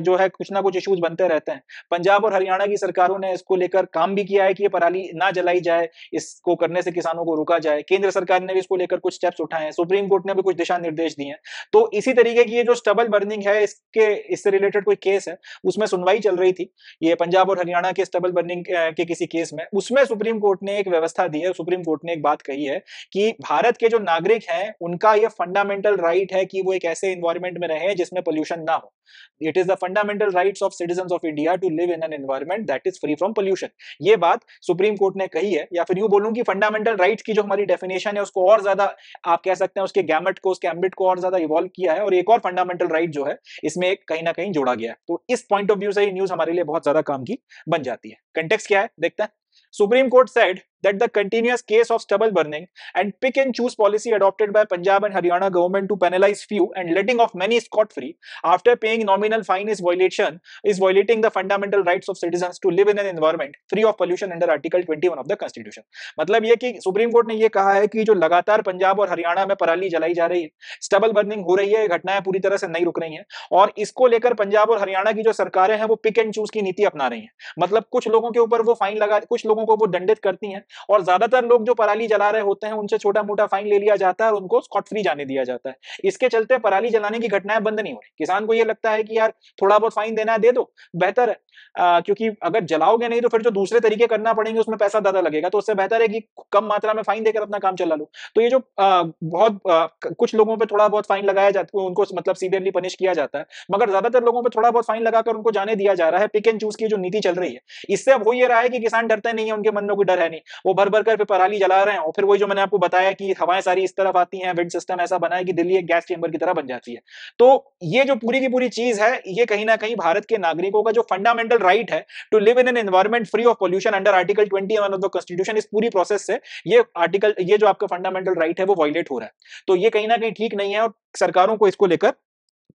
जो है कुछ ना कुछ इश्यूज बनते रहते हैं। पंजाब और हरियाणा की सरकारों ने इसको लेकर काम भी किया है कि ये पराली ना जलाई जाए, इसको करने से किसानों को रोका जाए। केंद्र सरकार ने भी इसको लेकर कुछ स्टेप्स उठाए हैं, सुप्रीम कोर्ट ने भी कुछ दिशा निर्देश दिए हैं। तो इसी तरीके की ये जो स्टबल बर्निंग है इससे रिलेटेड कोई केस है उसमें सुनवाई चल रही थी, ये पंजाब और हरियाणा के स्टबल बर्निंग के किसी केस में, उसमें सुप्रीम कोर्ट ने एक व्यवस्था दी है, सुप्रीम कोर्ट ने एक बात कही है कि भारत के जो नागरिक हैं उनका ये फंडामेंटल राइट है कि वो एक ऐसे एनवायरमेंट में रहे जिसमें पोल्यूशन ना हो। It is the fundamental rights of citizens of India to live in an environment that is free from pollution. ये बात सुप्रीम कोर्ट ने कही है, या फिर यूं बोलूं कि फंडामेंटल राइट्स की जो हमारी डेफिनेशन है उसको और ज्यादा आप कह सकते हैं उसके गैमेट को, उसके एम्बिट को और ज्यादा इवॉल्व किया है, और एक और फंडामेंटल राइट जो है इसमें कहीं ना कहीं जोड़ा गया है। तो इस पॉइंट ऑफ व्यू से ये न्यूज हमारे लिए बहुत ज्यादा काम की बन जाती है। कंटेक्स्ट क्या है देखते हैं। Supreme Court said that the continuous case of stubble burning and pick and choose policy adopted by Punjab and Haryana government to penalize few and letting off many scot free after paying nominal fine is violating the fundamental rights of citizens to live in an environment free of pollution under Article 21 of the Constitution। मतलब ये कि सुप्रीम कोर्ट ने ये कहा है कि जो लगातार पंजाब और हरियाणा में पराली जलाई जा रही है, स्टबल बर्निंग हो रही है, घटनाएं पूरी तरह से नहीं रुक रही हैं, और इसको लेकर पंजाब और हरियाणा की जो सरकारें हैं वो पिक एंड चूज की नीति अपना रही हैं। मतलब कुछ लोगों के ऊपर वो फाइन लगा, कुछ लोगों को वो दंडित करती हैं, और ज्यादातर लोग जो पराली जला रहे होते हैं उनसे छोटा मोटा फाइन ले लिया जाता है और उनको स्कॉट फ्री जाने दिया जाता है। इसके चलते पराली जलाने की घटनाएं बंद नहीं हो रही। किसान को ये लगता है कि यार थोड़ा बहुत फाइन देना है दे दो, बेहतर है, क्योंकि अगर जलाओगे नहीं तो फिर जो दूसरे तरीके करना पड़ेंगे उसमें पैसा ज्यादा लगेगा, तो उससे बेहतर है कि कम मात्रा में फाइन देकर अपना काम चला लो। तो ये जो बहुत कुछ लोगों पे थोड़ा बहुत फाइन लगाया जाता है, उनको मतलब सीवियरली पनिश किया जाता है, मगर ज्यादातर लोगों पे थोड़ा बहुत फाइन लगाकर उनको जाने दिया जा रहा है। पिक एंड चूज की जो नीति चल रही है, इससे अब हो ये रहा है कि किसान डरते नहीं है, उनके मन में कोई डर है नहीं, वो भर भर कर फिर पराली जला रहे हैं, और फिर वही जो मैंने आपको बताया कि हवाएं सारी इस तरफ आती हैं, विंड सिस्टम ऐसा बना है कि दिल्ली एक गैस चेंबर की तरह बन जाती है। तो ये जो पूरी की पूरी चीज है, ये कहीं ना कहीं भारत के नागरिकों का जो फंडामेंटल राइट है to live in an environment free of pollution under article 21 of the constitution, इस पूरी प्रोसेस से ये जो आपका फंडामेंटल राइट है वो वायलेट हो रहा है। तो ये कहीं ना कहीं ठीक नहीं है, और सरकारों को इसको लेकर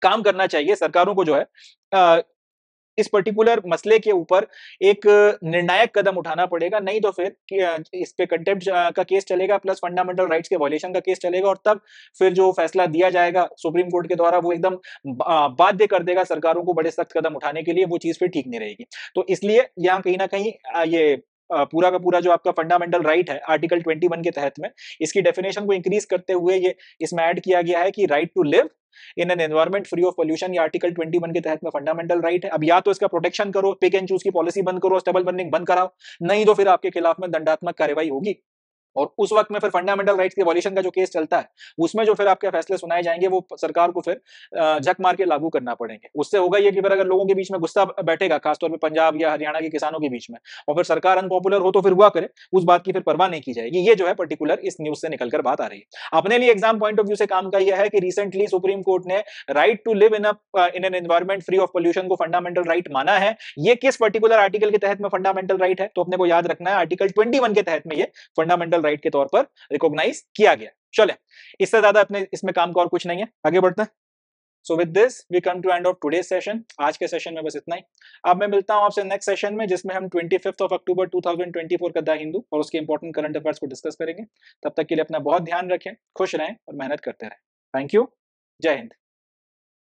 काम करना चाहिए। सरकारों को जो है इस पर्टिकुलर मसले के ऊपर एक निर्णायक कदम उठाना पड़ेगा, नहीं तो फिर इस पे कंटेम्प्ट का केस चलेगा, प्लस फंडामेंटल राइट्स के वायलेशन का केस चलेगा, और तब फिर जो फैसला दिया जाएगा सुप्रीम कोर्ट के द्वारा वो एकदम बाध्य कर देगा सरकारों को बड़े सख्त कदम उठाने के लिए। वो चीज फिर ठीक नहीं रहेगी। तो इसलिए यहाँ कहीं ना कहीं ये पूरा का पूरा जो आपका फंडामेंटल राइट है आर्टिकल 21 के तहत में, इसकी डेफिनेशन को इंक्रीज करते हुए ये इसमें ऐड किया गया है कि right to live in an environment free of pollution, ये आर्टिकल 21 के तहत में फंडामेंटल राइट है। अब या तो इसका प्रोटेक्शन करो, पिक एंड चूज की पॉलिसी बंद करो, स्टेबल बर्निंग बंद कराओ, नहीं तो फिर आपके खिलाफ में दंडात्मक कार्रवाई होगी। और उस वक्त में फिर फंडामेंटल राइट्स के वॉल्यूशन का जो केस चलता है उसमें जो फिर आपके फैसले सुनाए जाएंगे वो सरकार को फिर झक मार के लागू करना पड़ेंगे। उससे होगा ये कि फिर अगर लोगों के बीच में गुस्सा बैठेगा, खासतौर पे पंजाब या हरियाणा के किसानों के बीच में, और फिर सरकार अनपॉपुलर हो तो फिर हुआ करे, उस बात की फिर परवाह नहीं की जाएगी। ये जो है पर्टिकुलर इस न्यूज से निकलकर बात आ रही है। अपने लिए एग्जाम पॉइंट ऑफ व्यू से काम का यह है कि रिसेंटली सुप्रीम कोर्ट ने right to live in an environment free of pollution को फंडामेंटल राइट माना है। ये किस पर्टिकुलर आर्टिकल के तहत में फंडामेंटल राइट है, तो अपने को याद रखना है आर्टिकल 21 के तहत में ये फंडामेंटल राइट के तौर पर रिकॉग्नाइज किया गया। चले, इससे ज्यादा अपने इसमें काम का और कुछ नहीं है, आगे बढ़ते हैं। So with this we come to end of today's session. आज के सेशन में बस इतना ही। अब मैं मिलता हूं आपसे नेक्स्ट सेशन में, जिसमें हम 25 अक्टूबर 2024 का द हिंदू और उसके इंपॉर्टेंट करंट अफेयर्स को डिस्कस करेंगे। तब तक के लिए अपना बहुत ध्यान रखें, खुश रहें और मेहनत करते रहें। Thank you. जय हिंद।